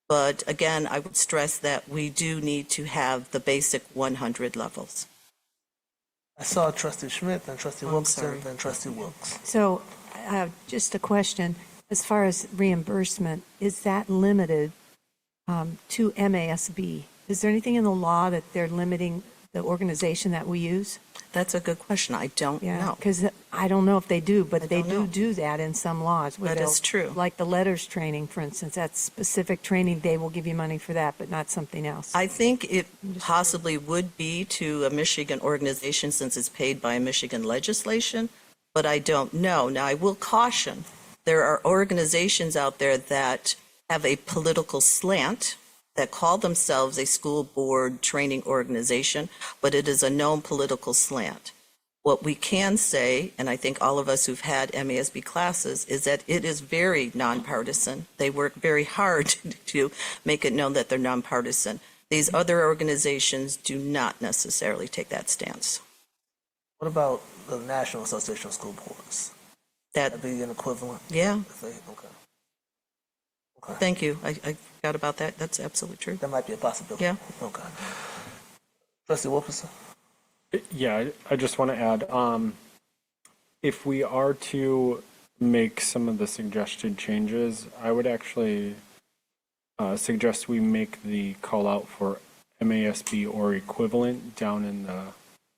But again, I would stress that we do need to have the basic 100 levels. I saw Trustee Schmidt, then Trustee I'm Wilkerson, sorry. then Trustee Wilkes. So just a question, as far as reimbursement, is that limited to MASB? Is there anything in the law that they're limiting the organization that we use? That's a good question. I don't Yeah, know. because I don't know if they do, but they don't know. do that in some laws. where That is they'll- true. Like the letters training, for instance, that's specific training, they will give you money for that, but not something else. I think it possibly would be to a Michigan organization since it's paid by Michigan legislation, but I don't know. Now, I will caution, there are organizations out there that have a political slant that call themselves a school board training organization, but it is a known political slant. What we can say, and I think all of us who've had MASB classes, is that it is very nonpartisan. They work very hard to make it known that they're nonpartisan. These other organizations do not necessarily take that stance. What about the National Association of School Boards? That, That'd be an equivalent? yeah, Okay. thank you. I forgot about that. That's absolutely true. That might be a possibility. Yeah. Okay. Trustee Wilkerson? Yeah, I just want to add, if we are to make some of the suggested changes, I would actually suggest we make the call out for MASB or equivalent down in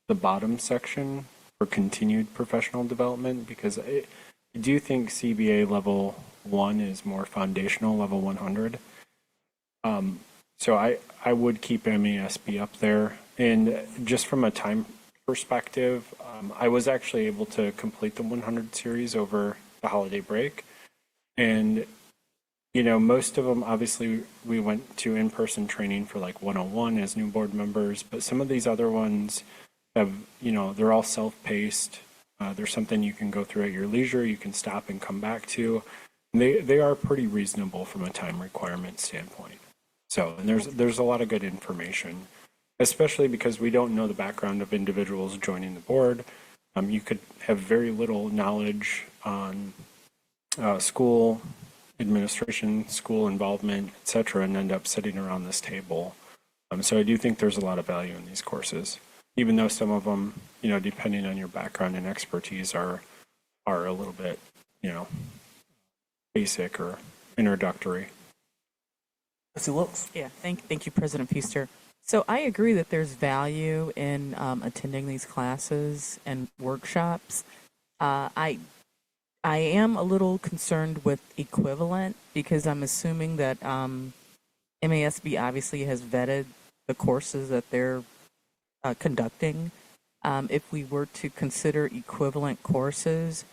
the bottom section for continued professional development, because I do think CBA level 1 is more foundational, level 100. So I would keep MASB up there. And just from a time perspective, I was actually able to complete the 100 series over the holiday break. And, most of them, obviously, we went to in-person training for like 101 as new board members, but some of these other ones have, they're all self-paced. There's something you can go through at your leisure, you can stop and come back to. And they are pretty reasonable from a time requirement standpoint. So, and there's a lot of good information, especially because we don't know the background of individuals joining the board. You could have very little knowledge on school administration, school involvement, et cetera, and end up sitting around this table. So I do think there's a lot of value in these courses, even though some of them, depending on your background and expertise, are a little bit, basic or introductory. Trustee Wilkes? Yeah, thank you, President Feaster. So I agree that there's value in attending these classes and workshops. I am a little concerned with equivalent because I'm assuming that MASB obviously has vetted the courses that they're conducting. If we were to consider equivalent courses,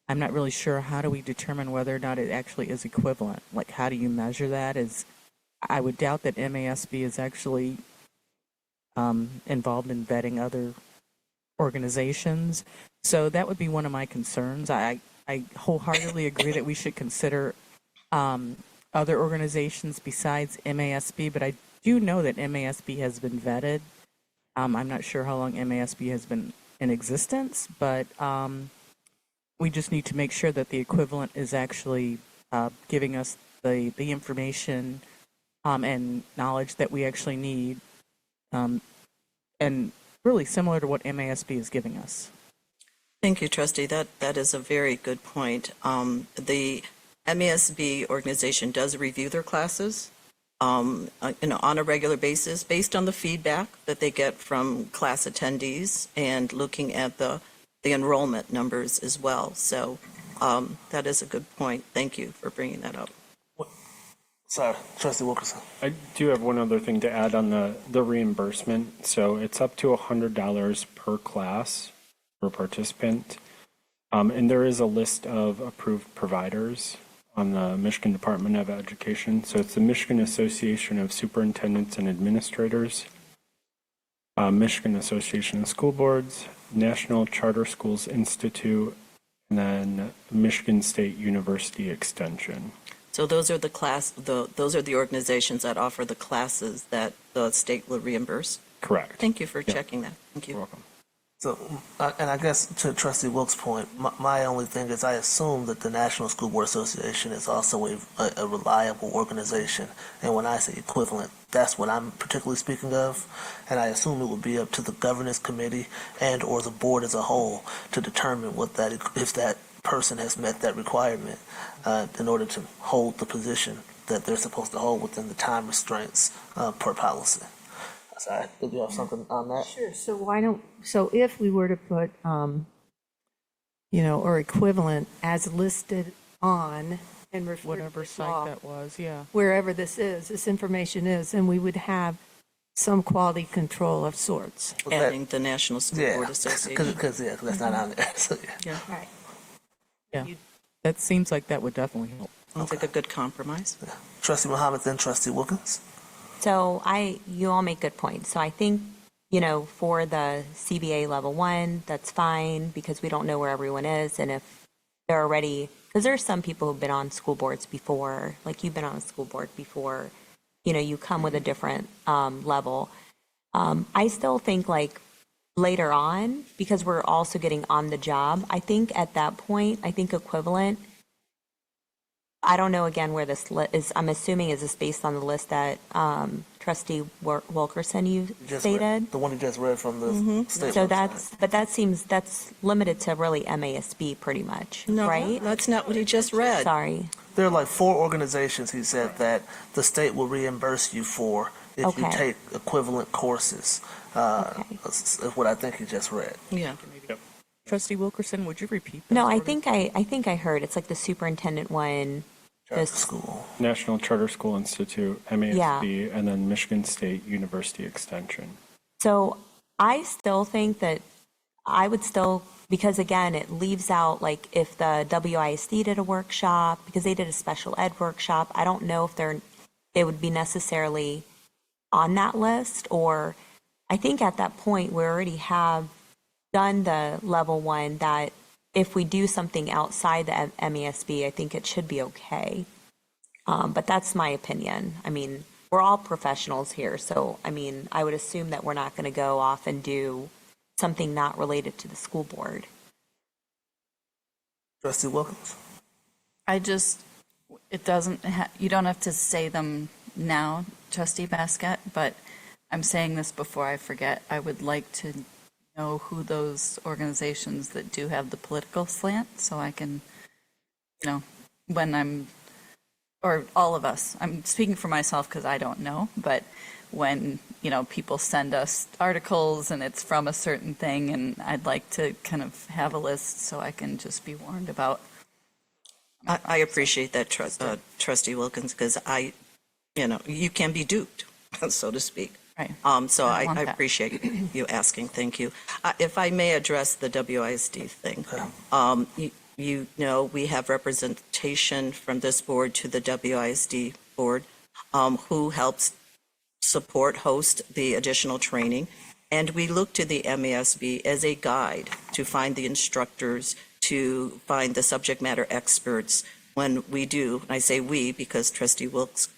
I'm not really sure how do we determine whether or not it actually is equivalent. Like, how do you measure that? I would doubt that MASB is actually involved in vetting other organizations. So that would be one of my concerns. I wholeheartedly agree that we should consider other organizations besides MASB, but I do know that MASB has been vetted. I'm not sure how long MASB has been in existence, but we just need to make sure that the equivalent is actually giving us the information and knowledge that we actually need, and really similar to what MASB is giving us. Thank you, Trustee. That is a very good point. The MASB organization does review their classes, on a regular basis based on the feedback that they get from class attendees and looking at the enrollment numbers as well. So that is a good point. Thank you for bringing that up. Sorry, Trustee Wilkerson. I do have one other thing to add on the reimbursement. So it's up to $100 per class per participant. And there is a list of approved providers on the Michigan Department of Education. So it's the Michigan Association of Superintendents and Administrators, Michigan Association of School Boards, National Charter Schools Institute, and then Michigan State University Extension. So those are those are the organizations that offer the classes that the state will reimburse. Correct. Thank you for checking that. Thank you. You're welcome. So, and I guess to Trustee Wilkes' point, my only thing is I assume that the National School Board Association is also a reliable organization. And when I say equivalent, that's what I'm particularly speaking of. And I assume it would be up to the governance committee and or the board as a whole to determine if that person has met that requirement in order to hold the position that they're supposed to hold within the time restraints per policy. Sorry, did you have something on that? Sure, so if we were to put, or equivalent as listed on and refer to Whatever this site law, that was, yeah. wherever this information is, and we would have some quality control of sorts. Adding the National School Board Association. Because that's not on there. So, yeah. Yeah, Right. Yeah, that seems like that would definitely help. sounds like a good compromise. Trustee Muhammad, then Trustee Wilkins. So you all make good points. So I think, for the CBA level 1, that's fine because we don't know where everyone is. And if they're already, because there's some people who've been on school boards before, like you've been on a school board before, you come with a different level. I still think like later on, because we're also getting on the job, I think at that point, I think equivalent, I don't know again where this is. I'm assuming is this based on the list that Trustee Wilkerson you stated? The one you just read from the state So website. that's limited to really MASB pretty much, No, right? that's not what he just read. Sorry. There are like 4 organizations, he said, that the state will reimburse you for if you Okay. take equivalent courses. That's what I think he just read. Yeah. Trustee Wilkerson, would you repeat that? No, for I me? think I heard it's like the superintendent one. Charter This- school. National Charter School Institute, MASB, and then Michigan State University Extension. So I still think that I would still, because again, it leaves out like if the WISD did a workshop, because they did a special ed workshop, I don't know if they would be necessarily on that list, or I think at that point we already have done the level 1 that if we do something outside the MESB, I think it should be okay. But that's my opinion. I mean, we're all professionals here, so I mean, I would assume that we're not going to go off and do something not related to the school board. Trustee Wilkins. You don't have to say them now, Trustee Basket, but I'm saying this before I forget. I would like to know who those organizations that do have the political slant, so I can, or all of us, I'm speaking for myself because I don't know, but when, people send us articles and it's from a certain thing, and I'd like to kind of have a list so I can just be warned about. I appreciate that, Trustee Wilkins, because you can be duped, so to speak. Right. So I I want that. appreciate you asking. Thank you. If I may address the WISD thing, we have representation from this board to the WISD board, who helps host the additional training. And we look to the MASB as a guide to find the instructors, to find the subject matter experts when we do. And I say we because Trustee Wilkes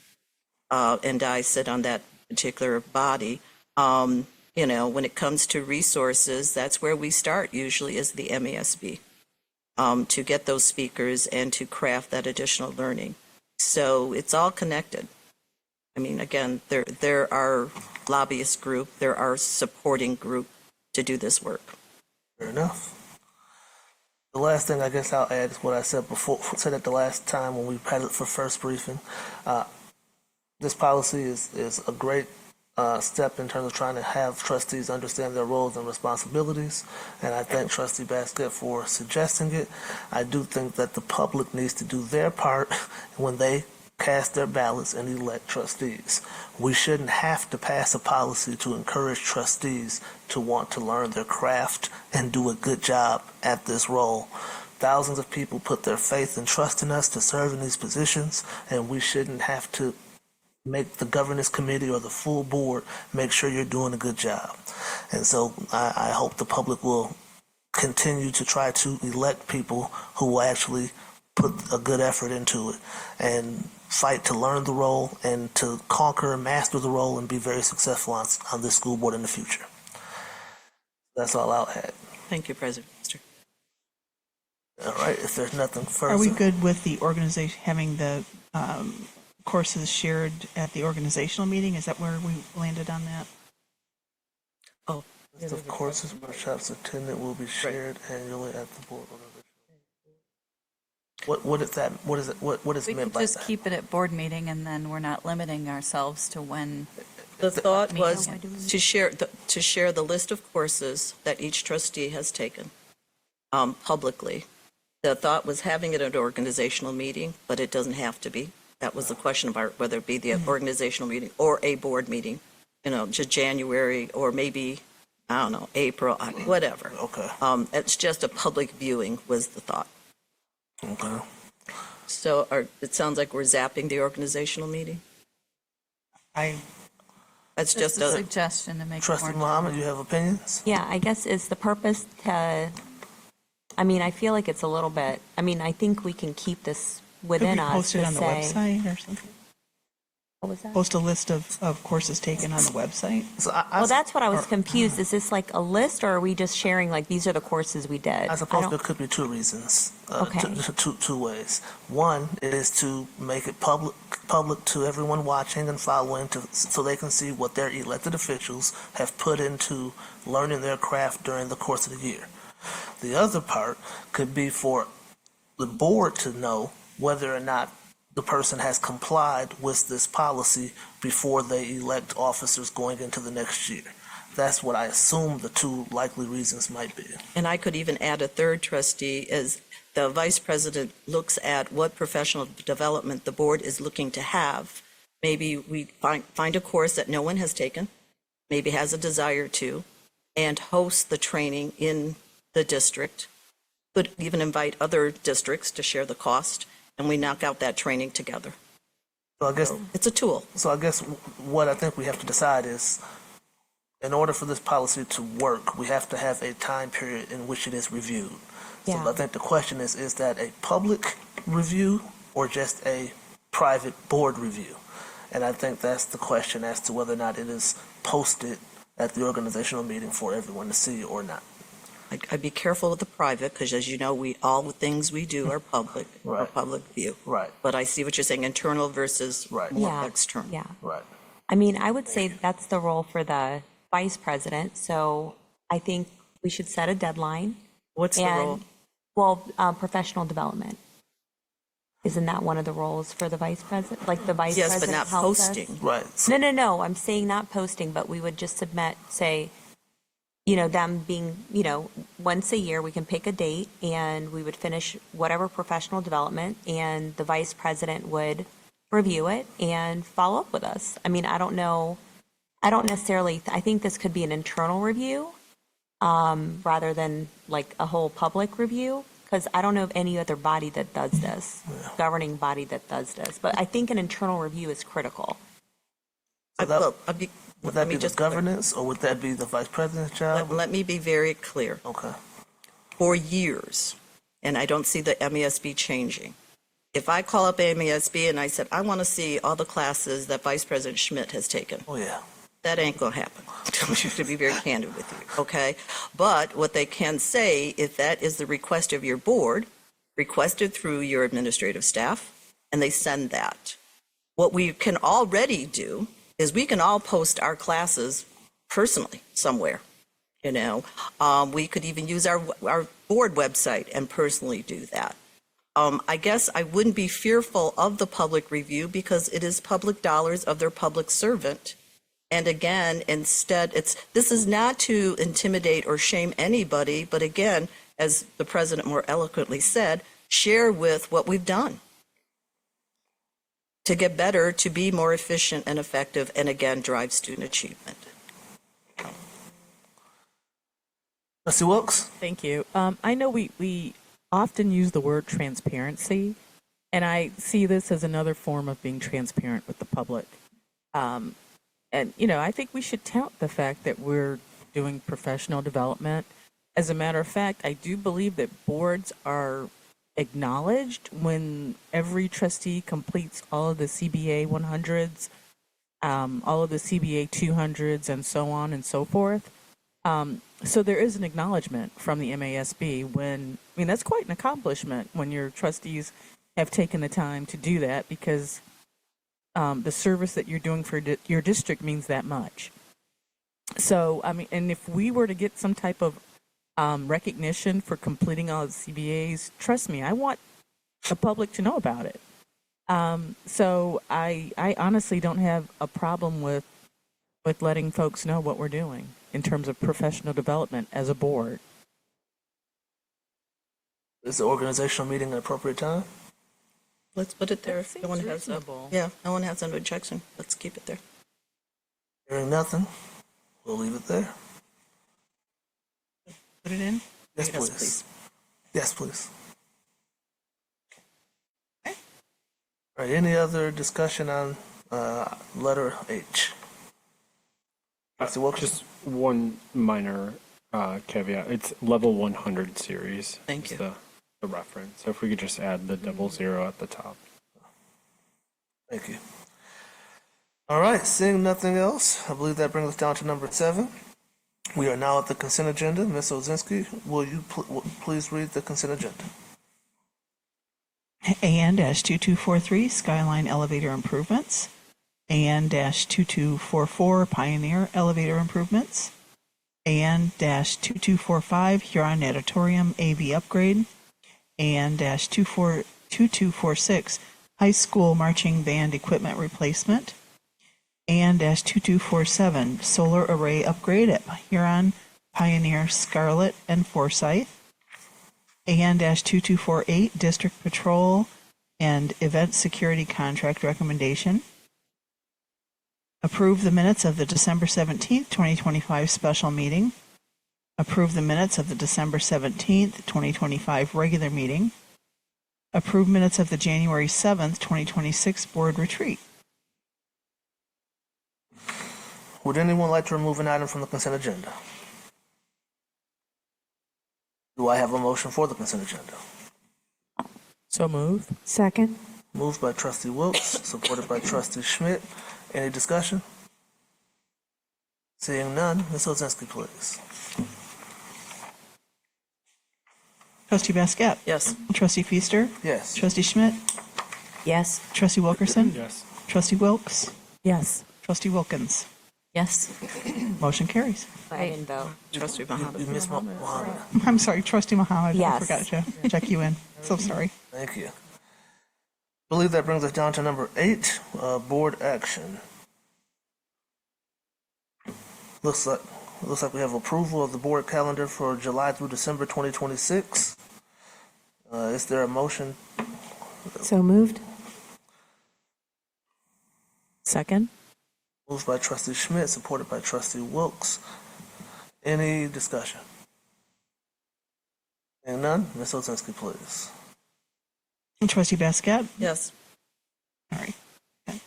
and I sit on that particular body. When it comes to resources, that's where we start usually is the MASB, to get those speakers and to craft that additional learning. So it's all connected. I mean, again, there are lobbyist group, there are supporting group to do this work. Fair enough. The last thing I guess I'll add is what I said at the last time when we had it for first briefing. this policy is a great step in terms of trying to have trustees understand their roles and responsibilities. And I thank Trustee Basket for suggesting it. I do think that the public needs to do their part when they cast their ballots and elect trustees. We shouldn't have to pass a policy to encourage trustees to want to learn their craft and do a good job at this role. Thousands of people put their faith and trust in us to serve in these positions, and we shouldn't have to make the governance committee or the full board make sure you're doing a good job. And so I hope the public will continue to try to elect people who will actually put a good effort into it and fight to learn the role and to conquer and master the role and be very successful on this school board in the future. That's all I'll add. Thank you, President. All right, if there's nothing further. Are we good with the organization, having the courses shared at the organizational meeting? Is that where we landed on that? Oh, List of courses, workshops attended will be shared annually at the board. What is that? What is it? What is We meant could by just that? keep it at board meeting, and then we're not limiting ourselves to when. The thought was Meeting. to share the list of courses that each trustee has taken publicly. The thought was having it at an organizational meeting, but it doesn't have to be. That was the question about whether it be the organizational meeting or a board meeting, just January or maybe, I don't know, April, whatever. Okay. It's just a public viewing was the thought. Okay. So it sounds like we're zapping the organizational meeting? That's just Just a a, suggestion to make it Trustee more. Muhammad, you have opinions? Yeah, I guess is the purpose to, I mean, I feel like it's a little bit, I mean, I think we can keep this Could within we us post it to on the say. website or something? What was that? Post a list of courses taken on the website? So I Well, that's what I was confused. Is this like a list, or are we just sharing, like, these are the courses we did? I suppose don't- there could be two reasons, Okay. two ways. One is to make it public to everyone watching and following, so they can see what their elected officials have put into learning their craft during the course of the year. The other part could be for the board to know whether or not the person has complied with this policy before they elect officers going into the next year. That's what I assume the two likely reasons might be. and I could even add a third trustee as the vice president looks at what professional development the board is looking to have. Maybe we find a course that no one has taken, maybe has a desire to, and host the training in the district. Could even invite other districts to share the cost, and we knock out that training together. So I guess It's a tool. So I guess what I think we have to decide is, in order for this policy to work, we have to have a time period in which it is reviewed. Yeah. So I think the question is that a public review or just a private board review? And I think that's the question as to whether or not it is posted at the organizational meeting for everyone to see or not. I'd be careful with the private, because as you know, all the things we do are public, or Right. public view. Right, But I see what you're saying, internal versus Right. more Yeah, external. yeah. right. I mean, I would say that's the role for the vice president, so I think we should set a deadline. What's the And, role? well, professional development. Isn't that one of the roles for the vice president? Like the vice Yes, president but not helps us? posting. Right. So, No, I'm saying not posting, but we would just submit, say, them being, once a year, we can pick a date and we would finish whatever professional development and the vice president would review it and follow up with us. I mean, I don't know, I don't necessarily, I think this could be an internal review rather than like a whole public review, because I don't know of any other body that does this, governing body that does this. But I think an internal review is critical. So that- Well, would let that me be the just- governance or would that be the vice president's job? let me be very clear. Okay. For years, and I don't see the MESB changing. If I call up MESB and I said, I want to see all the classes that Vice President Schmidt has taken, Oh, yeah. that ain't going to happen. To be very candid with you, okay? But what they can say, if that is the request of your board, requested through your administrative staff, and they send that. What we can already do is we can all post our classes personally somewhere. We could even use our board website and personally do that. I guess I wouldn't be fearful of the public review because it is public dollars of their public servant. And again, instead, this is not to intimidate or shame anybody, but again, as the president more eloquently said, share with what we've done to get better, to be more efficient and effective, and again, drive student achievement. Trustee Wilkes? Thank you. I know we often use the word transparency, and I see this as another form of being transparent with the public. And, I think we should tout the fact that we're doing professional development. As a matter of fact, I do believe that boards are acknowledged when every trustee completes all of the CBA 100s, all of the CBA 200s, and so on and so forth. So there is an acknowledgement from the MASB that's quite an accomplishment when your trustees have taken the time to do that, because the service that you're doing for your district means that much. So, and if we were to get some type of recognition for completing all the CBAs, trust me, I want the public to know about it. So I honestly don't have a problem with letting folks know what we're doing in terms of professional development as a board. Is the organizational meeting an appropriate time? Let's put it there. That seems reasonable. No one has an objection. Let's keep it there. Hearing nothing, we'll leave it there. Put it in? Yes, Yes, please. please. Yes, please. All right, any other discussion on letter H? Trustee Wilkes? Just one minor caveat. It's level 100 series. Thank is you. The reference. So if we could just add the 00 at the top. Thank you. All right, seeing nothing else, I believe that brings us down to number 7. We are now at the consent agenda. Ms. Ozinski, will you please read the consent agenda? AN-2243 Skyline Elevator Improvements. AN-2244 Pioneer Elevator Improvements. AN-2245 Huron Natatorium AV Upgrade. AN-2246 High School Marching Band Equipment Replacement. AN-2247 Solar Array Upgrade at Huron, Pioneer, Scarlet, and Forsyth. AN-2248 District Patrol and Event Security Contract Recommendation. Approve the minutes of the December 17th, 2025 special meeting. Approve the minutes of the December 17th, 2025 regular meeting. Approve minutes of the January 7th, 2026 board retreat. Would anyone like to remove an item from the consent agenda? Do I have a motion for the consent agenda? So moved. Second? Moved by Trustee Wilkes, supported by Trustee Schmidt. Any discussion? Seeing none, Ms. Ozinski, please. Trustee Basquette. Yes. Trustee Feaster. Yes. Trustee Schmidt. Yes. Trustee Wilkerson. Yes. Trustee Wilkes. Yes. Trustee Wilkins. Yes. Motion carries. I didn't vote. Trustee You Muhammad. missed Mohammed. I'm sorry, Trustee Muhammad. Yes. I forgot to check you in. So sorry. Thank you. I believe that brings us down to number 8, board action. Looks like we have approval of the board calendar for July through December 2026. Is there a motion? So moved? Second. Moved by Trustee Schmidt, supported by Trustee Wilkes. Any discussion? Seeing none, Ms. Ozinski, please. Trustee Basquette. Yes. Sorry. Okay.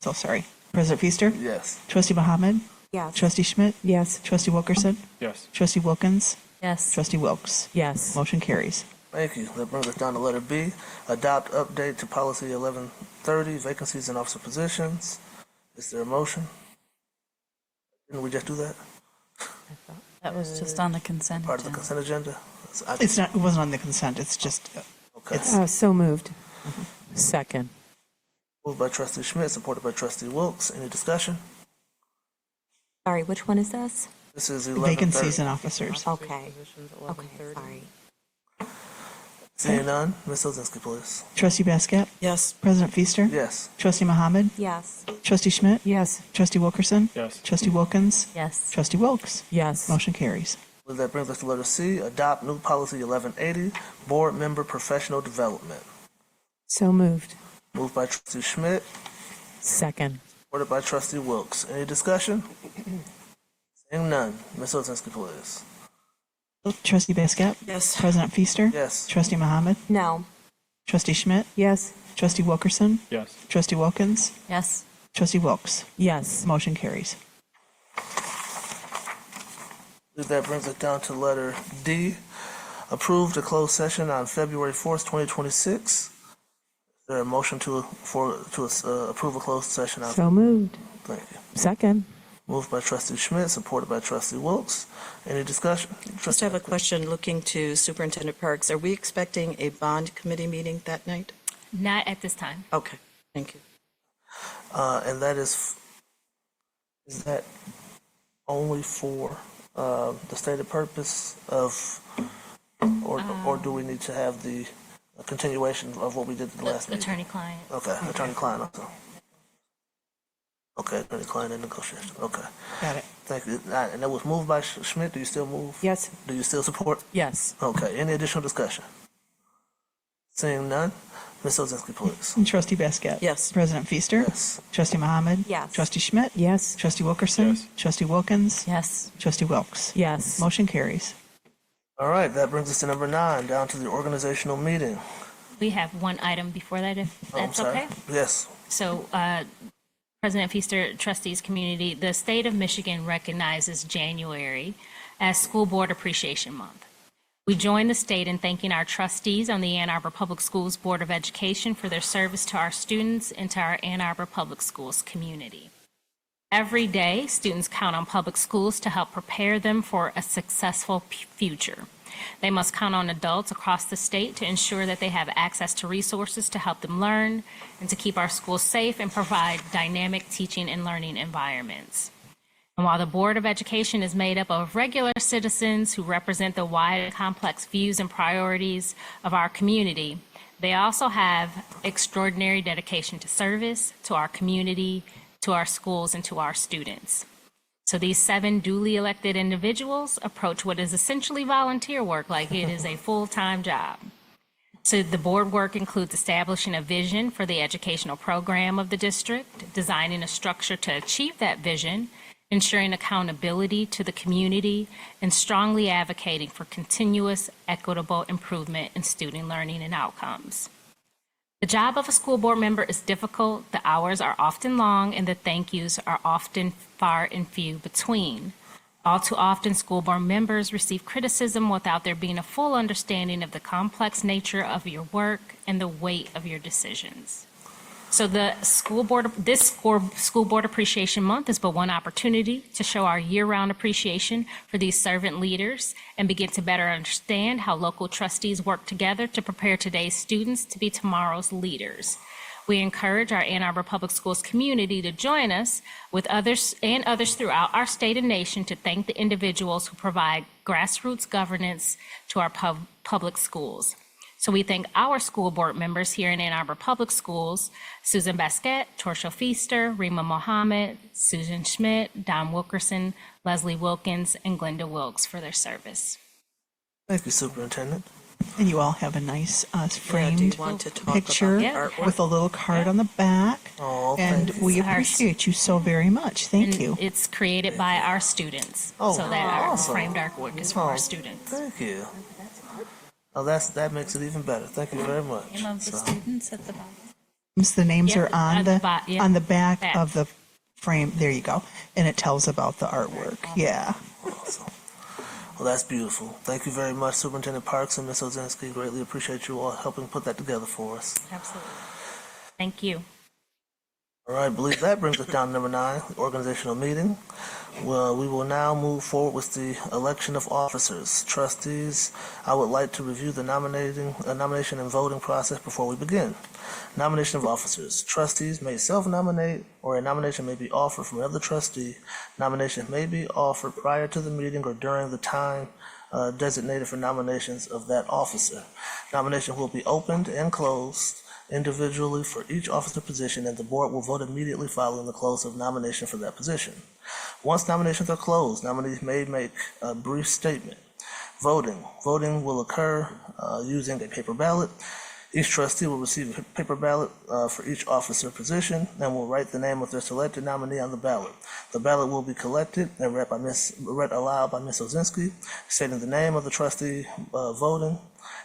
So sorry. President Feaster. Yes. Trustee Muhammad. Yes. Trustee Schmidt. Yes. Trustee Wilkerson. Yes. Trustee Wilkins. Yes. Trustee Wilkes. Yes. Motion carries. Thank you. That brings us down to letter B, adopt update to policy 1130, vacancies in officer positions. Is there a motion? Didn't we just do that? That was just on the consent Part of the agenda. consent agenda? It's not. It wasn't on the consent. It's just. Okay. It's So moved. Second. Moved by Trustee Schmidt, supported by Trustee Wilkes. Any discussion? Sorry, which one is this? This is 1130. vacancies and officers. Okay. Okay, sorry. Seeing none, Ms. Ozinski, please. Trustee Basket? Yes. President Feaster? Yes. Trustee Mohammed? Yes. Trustee Schmidt? Yes. Trustee Wilkerson? Yes. Trustee Wilkins? Yes. Trustee Wilkes? Yes. Motion carries. Well, that brings us to letter C, adopt new policy 1180, board member professional development. So moved. Moved by trustee Schmidt, Second. supported by trustee Wilkes. Any discussion? Seeing none, Ms. Ozinski, please. Trustee Basket? Yes. President Feaster? Yes. Trustee Mohammed? No. Trustee Schmidt? Yes. Trustee Wilkerson? Yes. Trustee Wilkins? Yes. Trustee Wilkes? Yes. Motion carries. That brings us down to letter D, approved a closed session on February 4th, 2026. Is there a motion to approve a closed session on? So moved. Thank you. Second. Moved by trustee Schmidt, supported by trustee Wilkes. Any discussion? Just have a question looking to Superintendent Parks. Are we expecting a bond committee meeting that night? Not at this time. Okay, thank you. And that is that only for the stated purpose of, or do we need to have the continuation of what we did the last meeting? Attorney-client. Okay, attorney-client also. Okay, attorney-client and negotiation. Okay, Got it. thank you. And that was moved by Schmidt. Do you still move? Yes. Do you still support? Yes. Okay, any additional discussion? Seeing none, Ms. Ozinski, please. Trustee Basket? Yes. President Feaster? Yes. Trustee Mohammed? Yes. Trustee Schmidt? Yes. Trustee Wilkerson? Yes. Trustee Wilkins? Yes. Trustee Wilkes? Yes. Motion carries. All right, that brings us to number 9, down to the organizational meeting. We have one item before that, if Oh, I'm that's sorry. okay. Yes. So, President Feaster, trustees, community, the state of Michigan recognizes January as School Board Appreciation Month. We join the state in thanking our trustees on the Ann Arbor Public Schools Board of Education for their service to our students and to our Ann Arbor Public Schools community. Every day, students count on public schools to help prepare them for a successful future. They must count on adults across the state to ensure that they have access to resources to help them learn and to keep our schools safe and provide dynamic teaching and learning environments. And while the Board of Education is made up of regular citizens who represent the wide and complex views and priorities of our community, they also have extraordinary dedication to service, to our community, to our schools, and to our students. So these 7 duly elected individuals approach what is essentially volunteer work like it is a full-time job. So the board work includes establishing a vision for the educational program of the district, designing a structure to achieve that vision, ensuring accountability to the community, and strongly advocating for continuous equitable improvement in student learning and outcomes. The job of a school board member is difficult, the hours are often long, and the thank yous are often far and few between. All too often, school board members receive criticism without there being a full understanding of the complex nature of your work and the weight of your decisions. So this School Board Appreciation Month is but one opportunity to show our year-round appreciation for these servant leaders and begin to better understand how local trustees work together to prepare today's students to be tomorrow's leaders. We encourage our Ann Arbor Public Schools community to join us with others throughout our state and nation to thank the individuals who provide grassroots governance to our public schools. So we thank our school board members here in Ann Arbor Public Schools, Susan Basket, Torsha Feaster, Rima Mohammed, Susan Schmidt, Don Wilkerson, Leslie Wilkins, and Glenda Wilkes for their service. Thank you, Superintendent. And you all have a nice Do you framed want to talk picture about the Yeah. artwork? with a little card on the back. Oh, And thank we Our- appreciate you so very much. Thank And you. it's created by our students. Oh, So that our awesome. framed artwork is for Oh, our students. Thank you. Oh, that makes it even better. Thank you very much. Name of the So, students at the bottom. The names Yeah, are on yeah, on the back back. of the frame. There you go. And it tells about the artwork. Yeah. awesome. Well, that's beautiful. Thank you very much, Superintendent Parks and Ms. Ozinski. Greatly appreciate you all helping put that together for us. Absolutely. Thank you. All right, I believe that brings us down to number 9, the organizational meeting. Well, we will now move forward with the election of officers. Trustees, I would like to review the nomination and voting process before we begin. Nomination of officers. Trustees may self-nominate, or a nomination may be offered from another trustee. Nomination may be offered prior to the meeting or during the time designated for nominations of that officer. Nomination will be opened and closed individually for each officer position, and the board will vote immediately following the close of nomination for that position. Once nominations are closed, nominees may make a brief statement. Voting will occur using a paper ballot. Each trustee will receive a paper ballot for each officer position and will write the name of their selected nominee on the ballot. The ballot will be collected and read aloud by Ms. Ozinski, stating the name of the trustee voting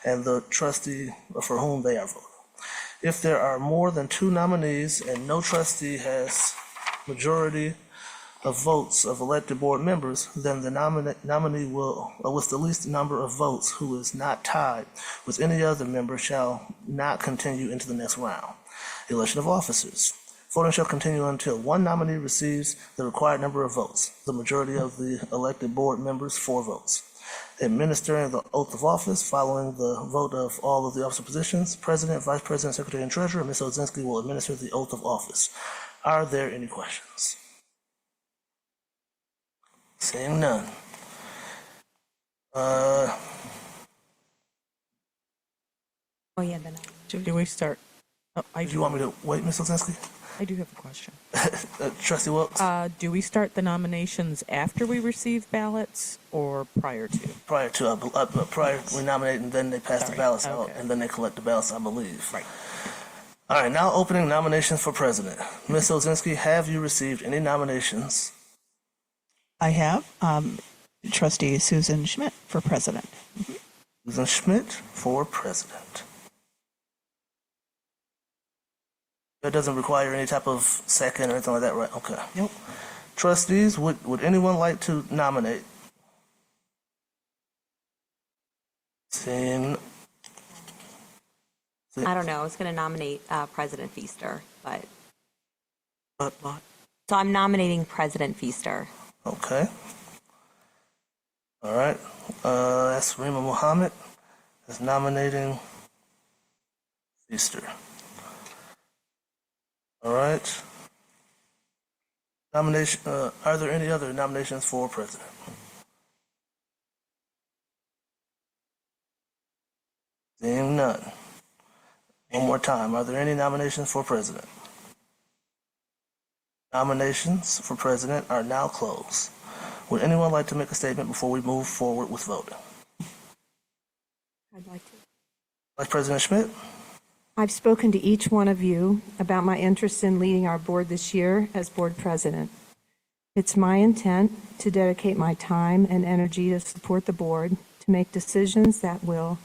and the trustee for whom they are voting. If there are more than 2 nominees and no trustee has majority of votes of elected board members, then the nominee will, with the least number of votes who is not tied with any other member, shall not continue into the next round. Election of officers. Voting shall continue until one nominee receives the required number of votes, the majority of the elected board members, 4 votes. Administering the oath of office following the vote of all of the officer positions, President, Vice President, Secretary, and Treasurer, Ms. Ozinski will administer the oath of office. Are there any questions? Seeing none. Oh, yeah, then Do we start? Oh, Do you want me to wait, Ms. Ozinski? I do have a question. Trustee Wilkes? Do we start the nominations after we receive ballots or prior to? Prior, we nominate and then they pass the Sorry. ballots out Okay. and then they collect the ballots, I believe. Right. All right, now opening nominations for president. Ms. Ozinski, have you received any nominations? I have trustee Susan Schmidt for president. Susan Schmidt for president. That doesn't require any type of second or anything like that, right? Okay. Nope. Trustees, would anyone like to nominate? Seeing. I don't know. I was going to nominate President Feaster, but What? so I'm nominating President Feaster. Okay. All right. That's Rima Muhammad is nominating Feaster. All right. Nomination. Are there any other nominations for president? Seeing none. One more time. Are there any nominations for president? Nominations for president are now closed. Would anyone like to make a statement before we move forward with voting? I'd like to. Vice President Schmidt? I've spoken to each one of you about my interest in leading our board this year as board president. It's my intent to dedicate my time and energy to support the board, to make decisions that will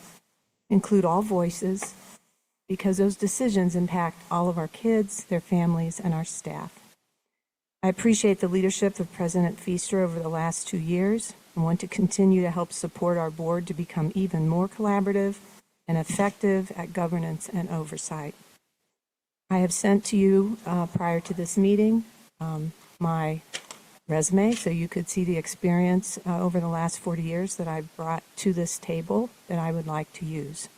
include all voices, because those decisions impact all of our kids, their families, and our staff. I appreciate the leadership of President Feaster over the last 2 years and want to continue to help support our board to become even more collaborative and effective at governance and oversight. I have sent to you prior to this meeting my resume so you could see the experience over the last 40 years that I've brought to this table that I would like to use.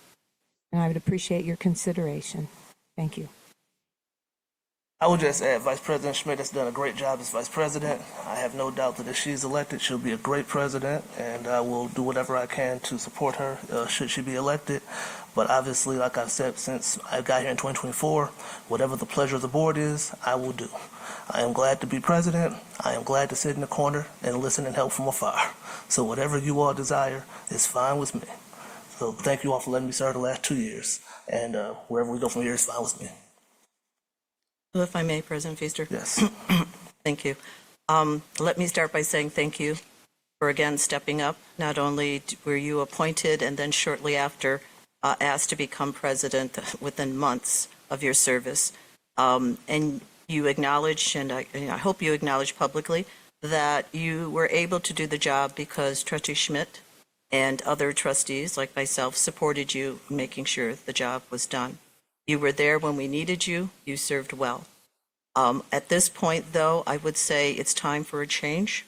And I would appreciate your consideration. Thank you. I would just add, Vice President Schmidt has done a great job as Vice President. I have no doubt that if she's elected, she'll be a great president, and I will do whatever I can to support her should she be elected. But obviously, like I've said since I got here in 2024, whatever the pleasure of the board is, I will do. I am glad to be president. I am glad to sit in the corner and listen and help from afar. So whatever you all desire is fine with me. So thank you all for letting me serve the last 2 years, and wherever we go from here is fine with me. If I may, President Feaster? Yes. Thank you. Let me start by saying thank you for again stepping up. Not only were you appointed and then shortly after asked to become president within months of your service, and you acknowledge, and I hope you acknowledge publicly, that you were able to do the job because Trustee Schmidt and other trustees like myself supported you in making sure the job was done. You were there when we needed you. You served well. At this point, though, I would say it's time for a change,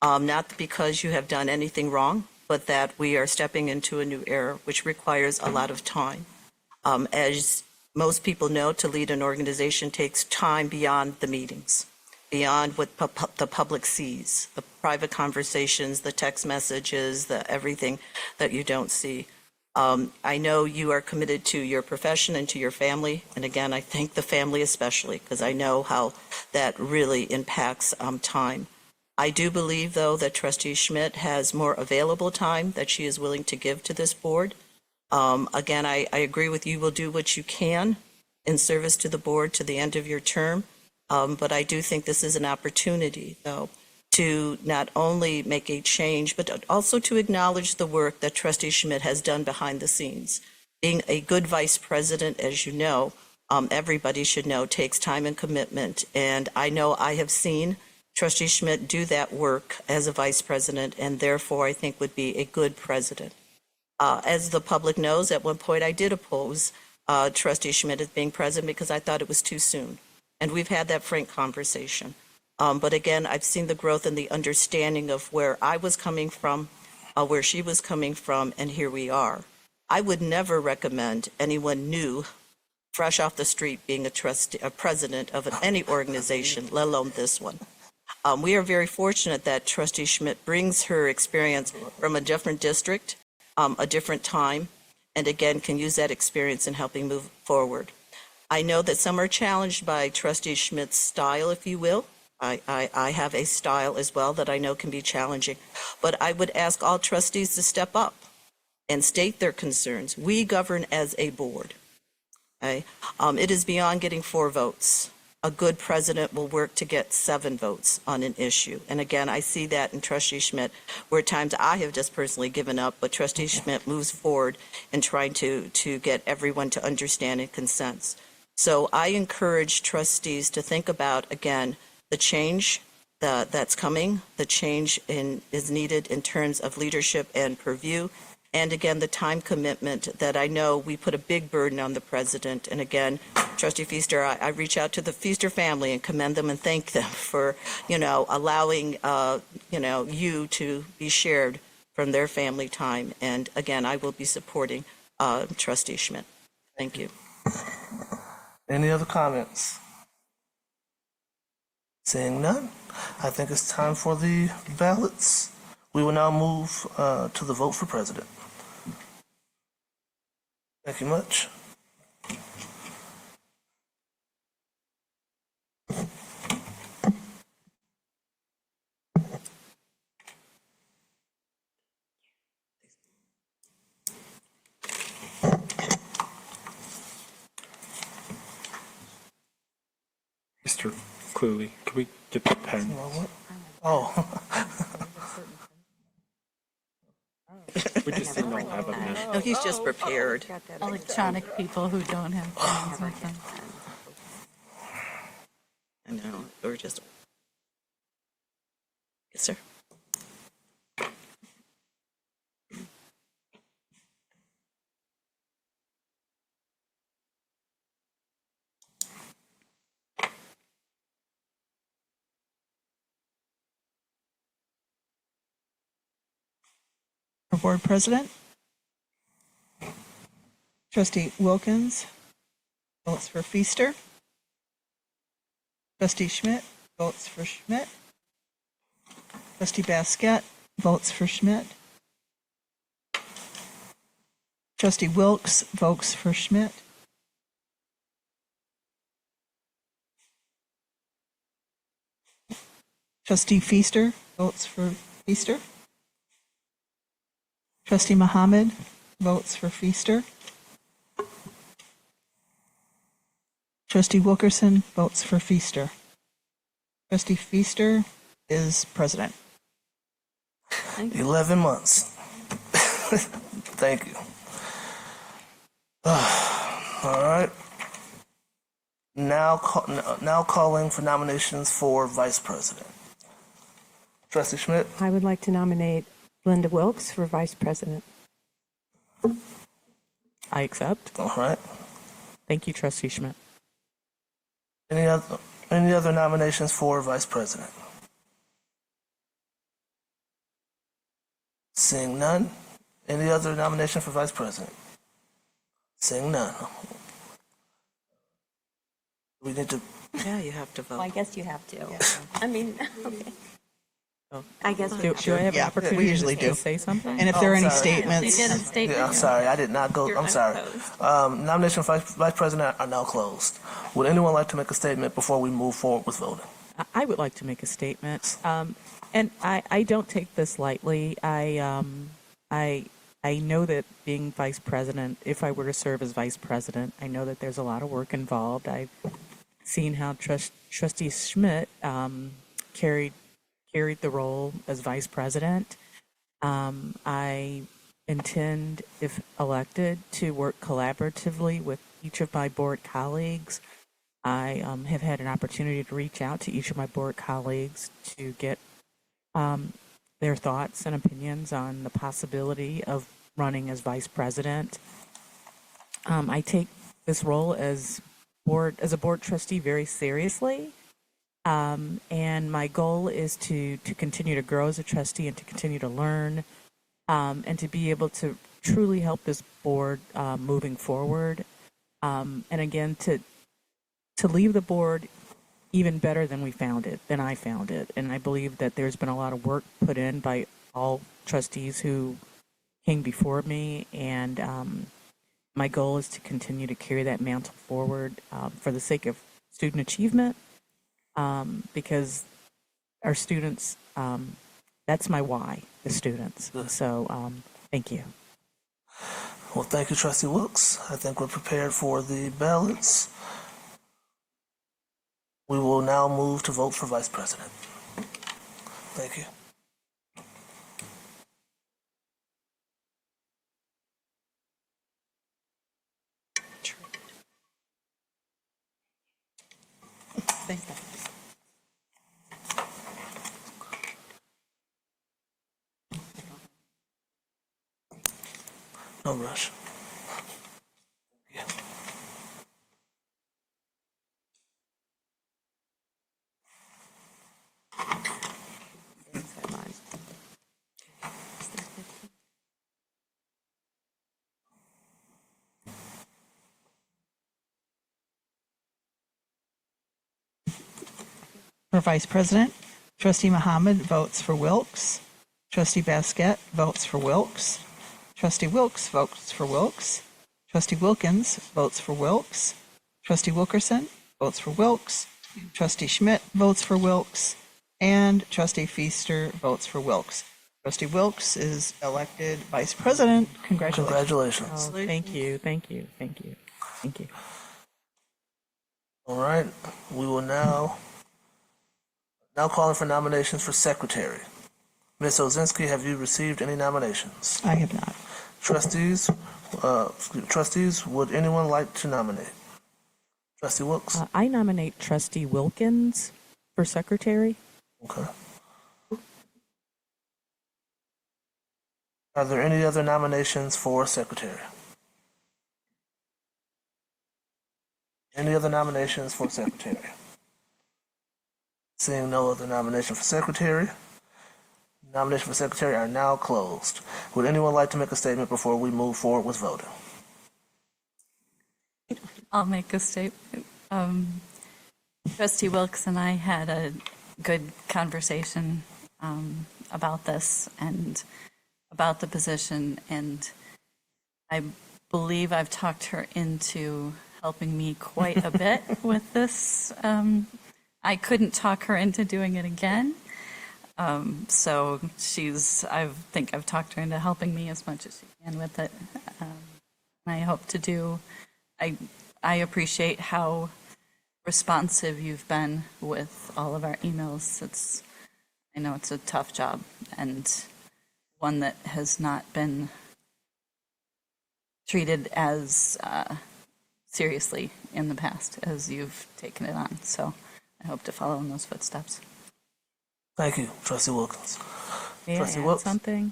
not because you have done anything wrong, but that we are stepping into a new era, which requires a lot of time. As most people know, to lead an organization takes time beyond the meetings. beyond what the public sees, the private conversations, the text messages, the everything that you don't see. I know you are committed to your profession and to your family. And again, I thank the family especially because I know how that really impacts time. I do believe, though, that Trustee Schmidt has more available time that she is willing to give to this board. Again, I agree with you. Will do what you can in service to the board to the end of your term. But I do think this is an opportunity, though, to not only make a change, but also to acknowledge the work that Trustee Schmidt has done behind the scenes. Being a good vice president, as you know, everybody should know, takes time and commitment. And I know I have seen Trustee Schmidt do that work as a vice president, and therefore I think would be a good president. As the public knows, at one point I did oppose Trustee Schmidt as being president because I thought it was too soon. And we've had that frank conversation. But again, I've seen the growth and the understanding of where I was coming from, where she was coming from, and here we are. I would never recommend anyone new, fresh off the street, being a president of any organization, let alone this one. We are very fortunate that Trustee Schmidt brings her experience from a different district, a different time, and again, can use that experience in helping move forward. I know that some are challenged by Trustee Schmidt's style, if you will. I have a style as well that I know can be challenging, but I would ask all trustees to step up and state their concerns. We govern as a board. Okay? It is beyond getting 4 votes. A good president will work to get 7 votes on an issue. And again, I see that in Trustee Schmidt, where at times I have just personally given up, but Trustee Schmidt moves forward in trying to get everyone to understand and consent. So I encourage trustees to think about, again, the change that's coming, the change is needed in terms of leadership and purview, and again, the time commitment that I know we put a big burden on the president. And again, Trustee Feaster, I reach out to the Feaster family and commend them and thank them for, allowing, you to be shared from their family time. And again, I will be supporting Trustee Schmidt. Thank you. Any other comments? Seeing none, I think it's time for the ballots. We will now move to the vote for president. Thank you much. Mr. Cluley, can we get the pen? Oh, We just don't have a pen. No, he's just prepared. Electronic people who don't have phones with them. I know, or just. Yes, sir. For board president, Trustee Wilkins votes for Feaster. Trustee Schmidt votes for Schmidt. Trustee Basquette votes for Schmidt. Trustee Wilkes votes for Schmidt. Trustee Feaster votes for Feaster. Trustee Muhammad votes for Feaster. Trustee Wilkerson votes for Feaster. Trustee Feaster is president. 11 months. Thank you. All right. Now calling for nominations for vice president. Trustee Schmidt. I would like to nominate Linda Wilkes for vice president. I accept. All right. Thank you, Trustee Schmidt. Any other nominations for vice president? Seeing none. Any other nomination for vice president? Seeing none. We need to Yeah, you have to Well, I vote. guess you have to. I mean, okay. Oh. I guess we have Do I have an Yeah, we opportunity usually to do. say something? And if there are any sorry. statements, Did a statement? Yeah, I'm sorry, I did not go, You're I'm sorry. unopposed. Nomination for Vice President are now closed. Would anyone like to make a statement before we move forward with voting? I would like to make a statement, and I don't take this lightly. I know that being vice president, if I were to serve as vice president, I know that there's a lot of work involved. I've seen how Trustee Schmidt carried the role as vice president. I intend, if elected, to work collaboratively with each of my board colleagues. I have had an opportunity to reach out to each of my board colleagues to get their thoughts and opinions on the possibility of running as vice president. I take this role as a board trustee very seriously. And my goal is to continue to grow as a trustee and to continue to learn and to be able to truly help this board moving forward. And again, to leave the board even better than I found it. And I believe that there's been a lot of work put in by all trustees who came before me. And my goal is to continue to carry that mantle forward for the sake of student achievement. Because our students, that's my why, the students. So thank you. Well, thank you, Trustee Wilkes. I think we're prepared for the ballots. We will now move to vote for Vice President. Thank you. Thank you. No rush. Yeah. for Vice President, Trustee Muhammad votes for Wilkes. Trustee Basquette votes for Wilkes. Trustee Wilkes votes for Wilkes. Trustee Wilkins votes for Wilkes. Trustee Wilkerson votes for Wilkes. Trustee Schmidt votes for Wilkes. And Trustee Feaster votes for Wilkes. Trustee Wilkes is elected Vice President. Congratulations. Congratulations. Oh, thank you. All right, we will now calling for nominations for Secretary. Ms. Ozinski, have you received any nominations? I have not. Trustees, would anyone like to nominate? Trustee Wilkes? I nominate Trustee Wilkins for secretary. Okay. Are there any other nominations for Secretary? Any other nominations for Secretary? Seeing no other nomination for Secretary, nominations for Secretary are now closed. Would anyone like to make a statement before we move forward with voting? I'll make a statement. Trustee Wilkes and I had a good conversation about this and about the position, and I believe I've talked her into helping me quite a bit with this. I couldn't talk her into doing it again. So I think I've talked her into helping me as much as she can with it. I hope to do, I appreciate how responsive you've been with all of our emails. I know it's a tough job and one that has not been treated as seriously in the past as you've taken it on. So I hope to follow in those footsteps. Thank you, Trustee Wilkins. May Trustee I add Wilkes? something?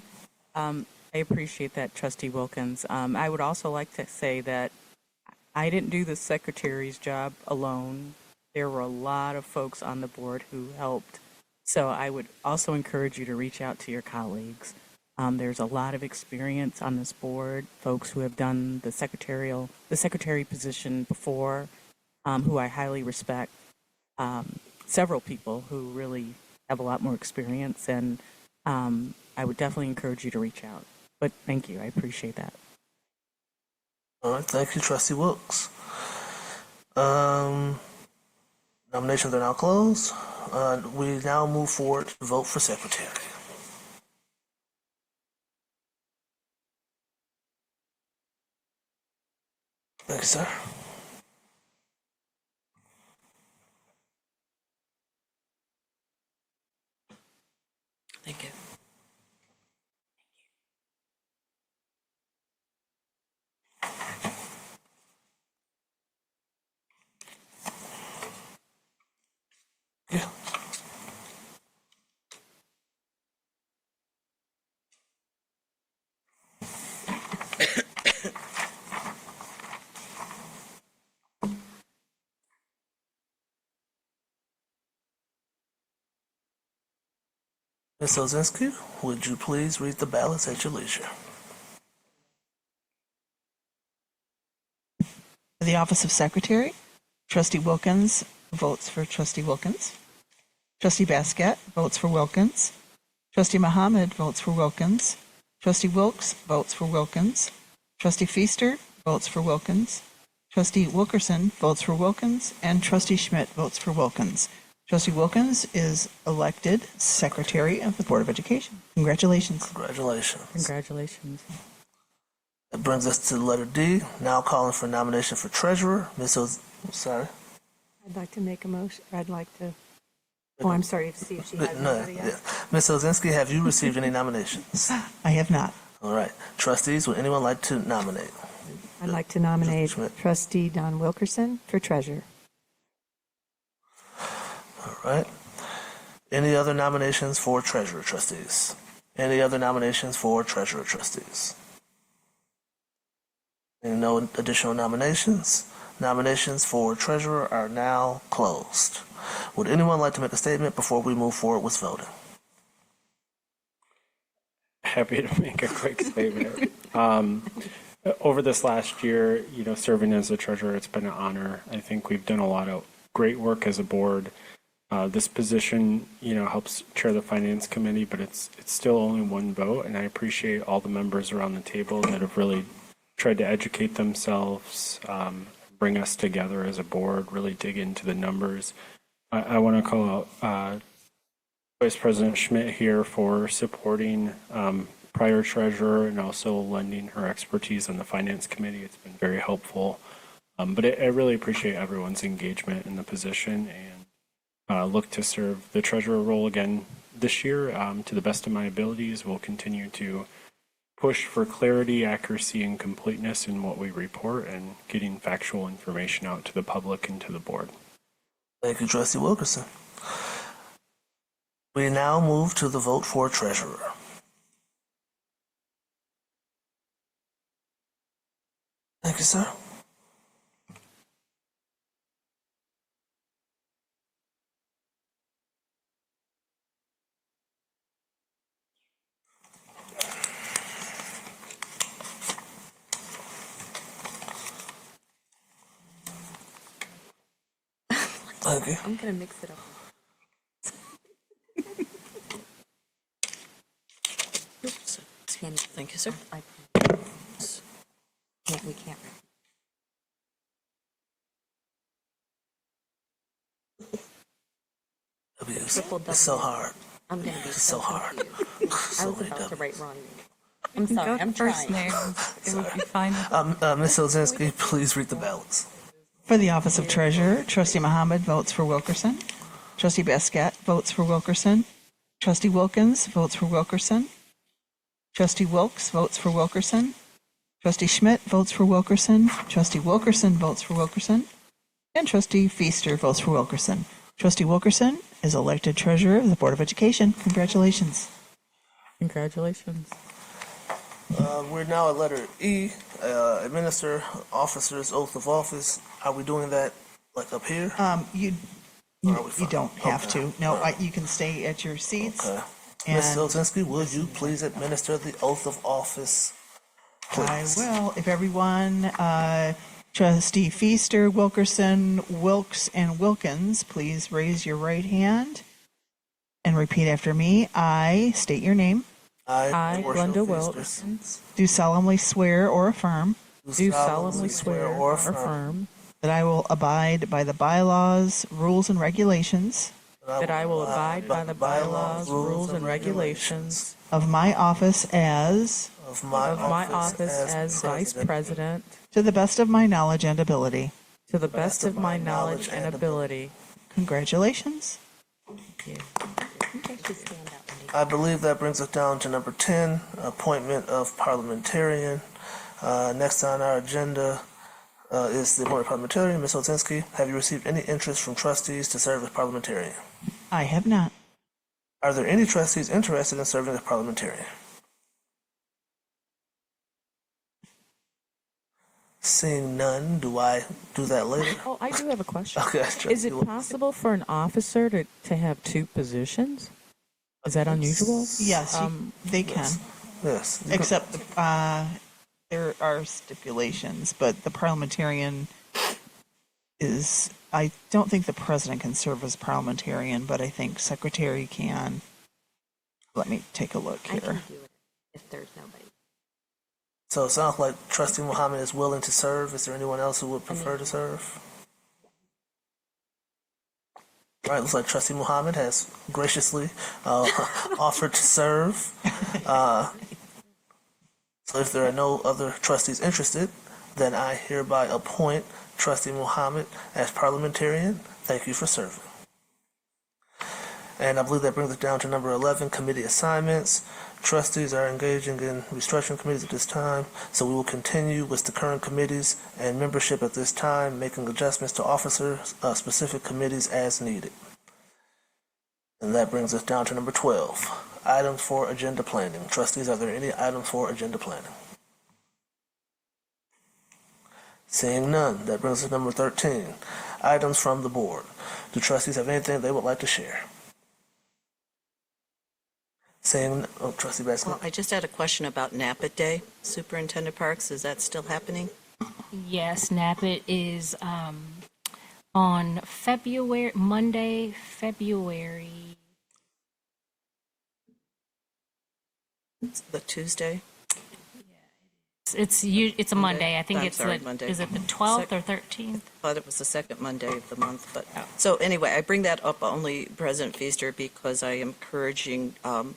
I appreciate that, Trustee Wilkins. I would also like to say that I didn't do the secretary's job alone. There were a lot of folks on the board who helped. So I would also encourage you to reach out to your colleagues. There's a lot of experience on this board, folks who have done the secretary position before, who I highly respect. several people who really have a lot more experience, and I would definitely encourage you to reach out. But thank you, I appreciate that. All right, thank you, Trustee Wilkes. Nominations are now closed. We now move forward to vote for secretary. Thank you, sir. Thank you. Yeah. Ms. Ozinski, would you please read the ballots at your leisure? For the office of secretary, Trustee Wilkins votes for Trustee Wilkins. Trustee Basket votes for Wilkins. Trustee Muhammad votes for Wilkins. Trustee Wilkes votes for Wilkins. Trustee Feaster votes for Wilkins. Trustee Wilkerson votes for Wilkins. And Trustee Schmidt votes for Wilkins. Trustee Wilkins is elected Secretary of the Board of Education. Congratulations. Congratulations. Congratulations. That brings us to letter D, now calling for nomination for treasurer. Sorry. I'd like to make a motion, I'd like to, oh, I'm sorry, to see if she has No, anybody else. yeah. Ms. Ozinski, have you received any nominations? I have not. All right. Trustees, would anyone like to nominate? I'd like to nominate Schmidt. Trustee Don Wilkerson for treasurer. All right. Any other nominations for treasurer, trustees? Any other nominations for treasurer, trustees? And no additional nominations? Nominations for treasurer are now closed. Would anyone like to make a statement before we move forward with voting? Happy to make a quick statement. Over this last year, serving as a treasurer, it's been an honor. I think we've done a lot of great work as a board. This position, helps chair the finance committee, but it's still only one vote, and I appreciate all the members around the table that have really tried to educate themselves, bring us together as a board, really dig into the numbers. I want to call out Vice President Schmidt here for supporting prior treasurer and also lending her expertise on the finance committee. It's been very helpful. But I really appreciate everyone's engagement in the position, and look to serve the treasurer role again this year to the best of my abilities. We'll continue to push for clarity, accuracy, and completeness in what we report and getting factual information out to the public and to the board. Thank you, Trustee Wilkerson. We now move to the vote for treasurer. Thank you, sir. Thank you. I'm going to mix it up. Oops. Thank you, sir. We can't. It's so hard. I'm going to be It's so hard. confused. I So was many about to W's. write wrong. I'm sorry, I'm First trying. name, it would be fine. Ms. Ozinski, please read the ballots. For the office of treasurer, Trustee Muhammad votes for Wilkerson. Trustee Basket votes for Wilkerson. Trustee Wilkins votes for Wilkerson. Trustee Wilkes votes for Wilkerson. Trustee Schmidt votes for Wilkerson. Trustee Wilkerson votes for Wilkerson. And Trustee Feaster votes for Wilkerson. Trustee Wilkerson is elected treasurer of the Board of Education. Congratulations. Congratulations. We're now at letter E, administer officer's oath of office. Are we doing that like up here? You Or are we you fine? don't have Okay. to. No, you can stay at your seats. Okay. Ms. And Ozinski, would you please administer the oath of office? I Please. will. If everyone Trustee Feaster, Wilkerson, Wilkes, and Wilkins, please raise your right hand and repeat after me. I state your name. I, Edward Glenda Feaster, Wilkins, Do solemnly swear or affirm do solemnly swear or affirm that I will abide by the bylaws, rules, and regulations that I will abide by the bylaws, rules, and regulations of my office as, of my office as Vice President to the best of my knowledge and ability. to the best of my knowledge and ability. Congratulations. I believe that brings us down to number 10, appointment of parliamentarian. Next on our agenda is the appointment of parliamentarian. Ms. Otinski, have you received any interest from trustees to serve as parliamentarian? I have not. Are there any trustees interested in serving as parliamentarian? Seeing none, do I do that later? Oh, I do have a question. Okay, Is it possible for an officer to have two positions? Is that unusual? Yes, they can. Yes. Except there are stipulations, but the parliamentarian is, I don't think the president can serve as parliamentarian, but I think secretary can. Let me take a look I can here. do it if there's nobody. So it sounds like Trustee Muhammad is willing to serve. Is there anyone else who would prefer to serve? All right, looks like Trustee Muhammad has graciously offered to serve. So if there are no other trustees interested, then I hereby appoint Trustee Muhammad as parliamentarian. Thank you for serving. And I believe that brings us down to number 11, committee assignments. Trustees are engaging in restructuring committees at this time, so we will continue with the current committees and membership at this time, making adjustments to officer specific committees as needed. And that brings us down to number 12, items for agenda planning. Trustees, are there any items for agenda planning? Seeing none, that brings us to number 13, items from the board. Do trustees have anything they would like to share? Saying, Trustee Baskin. Well, I just had a question about NAPIT Day, Superintendent Parks. Is that still happening? Yes, NAPIT is on Monday, February. It's the Tuesday? It's a Monday. I think I'm it's sorry, the, Monday. is it the 12th or 13th? Thought it was the second Monday of the month, but, so anyway, I bring that up only, President Feaster, because I am encouraging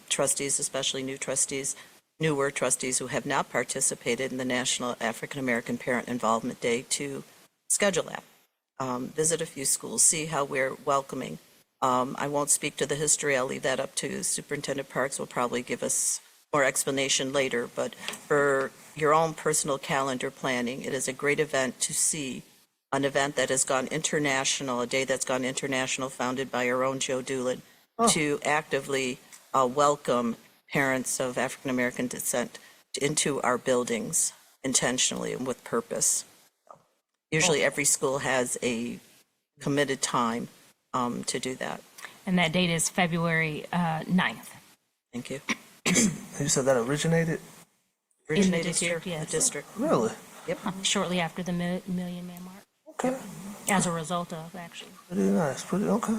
trustees, especially newer trustees who have not participated in the National African American Parent Involvement Day to schedule that. Visit a few schools, see how we're welcoming. I won't speak to the history. I'll leave that up to Superintendent Parks. Will probably give us more explanation later, but for your own personal calendar planning, it is a great event to see, an event that has gone international, a day that's gone international, founded by our own Joe Doolin, to actively welcome parents of African American descent into our buildings intentionally and with purpose. Usually every school has a committed time to do that. And that date is February 9th. Thank you. You said that originated? Originated here district, in the yes. district. Really? Yep. Shortly after the Million Man March, Okay. as a result of, actually. Pretty nice. Pretty okay.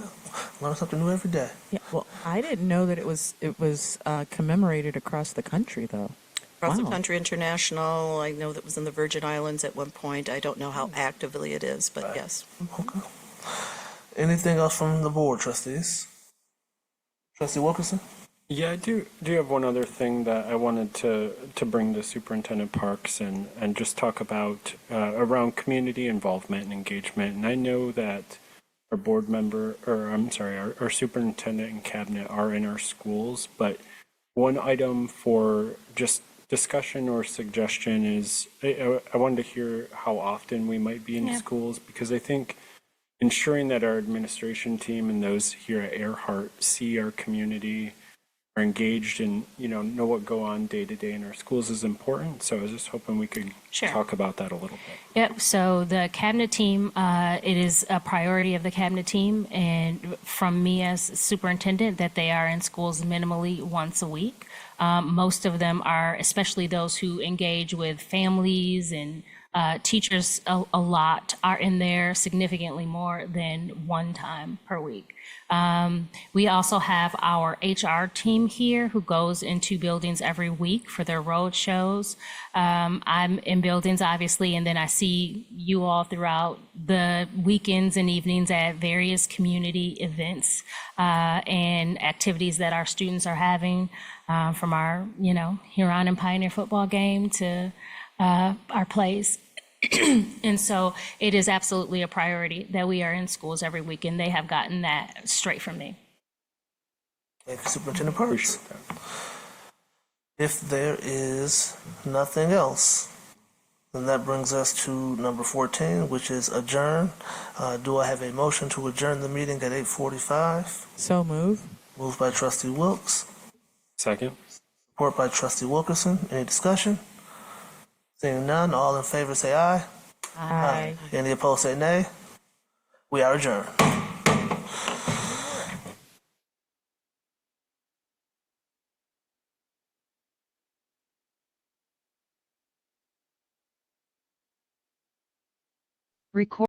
Learn something new every day. Yeah, well, I didn't know that it was commemorated across the country, though. Across the Wow. country, international. I know that was in the Virgin Islands at one point. I don't know how actively it is, but yes. Okay. Anything else from the board, trustees? Trustee Wilkerson? Yeah, I do have one other thing that I wanted to bring to Superintendent Parks and just talk about around community involvement and engagement. And I know that our board member, or I'm sorry, our superintendent and cabinet are in our schools, but one item for just discussion or suggestion is I wanted to hear how often we might be in schools, because I think ensuring that our administration team and those here at Earhart see our community, are engaged and know what go on day to day in our schools is important. So I was just hoping we could talk about that a little bit. Yep, so the cabinet team, it is a priority of the cabinet team and from me as superintendent that they are in schools minimally once a week. Most of them are, especially those who engage with families and teachers a lot are in there significantly more than one time per week. We also have our HR team here who goes into buildings every week for their road shows. I'm in buildings, obviously, and then I see you all throughout the weekends and evenings at various community events and activities that our students are having, from our, Huron and Pioneer football game to our plays. And so it is absolutely a priority that we are in schools every week, and they have gotten that straight from me. Thank you, Superintendent Parks. Appreciate that. If there is nothing else, then that brings us to number 14, which is adjourn. Do I have a motion to adjourn the meeting at 8:45? So move. Moved by Trustee Wilkes, Second? support by Trustee Wilkerson. Any discussion? Seeing none, all in favor say aye. Aye. Any opposed say nay. We are adjourned. Record.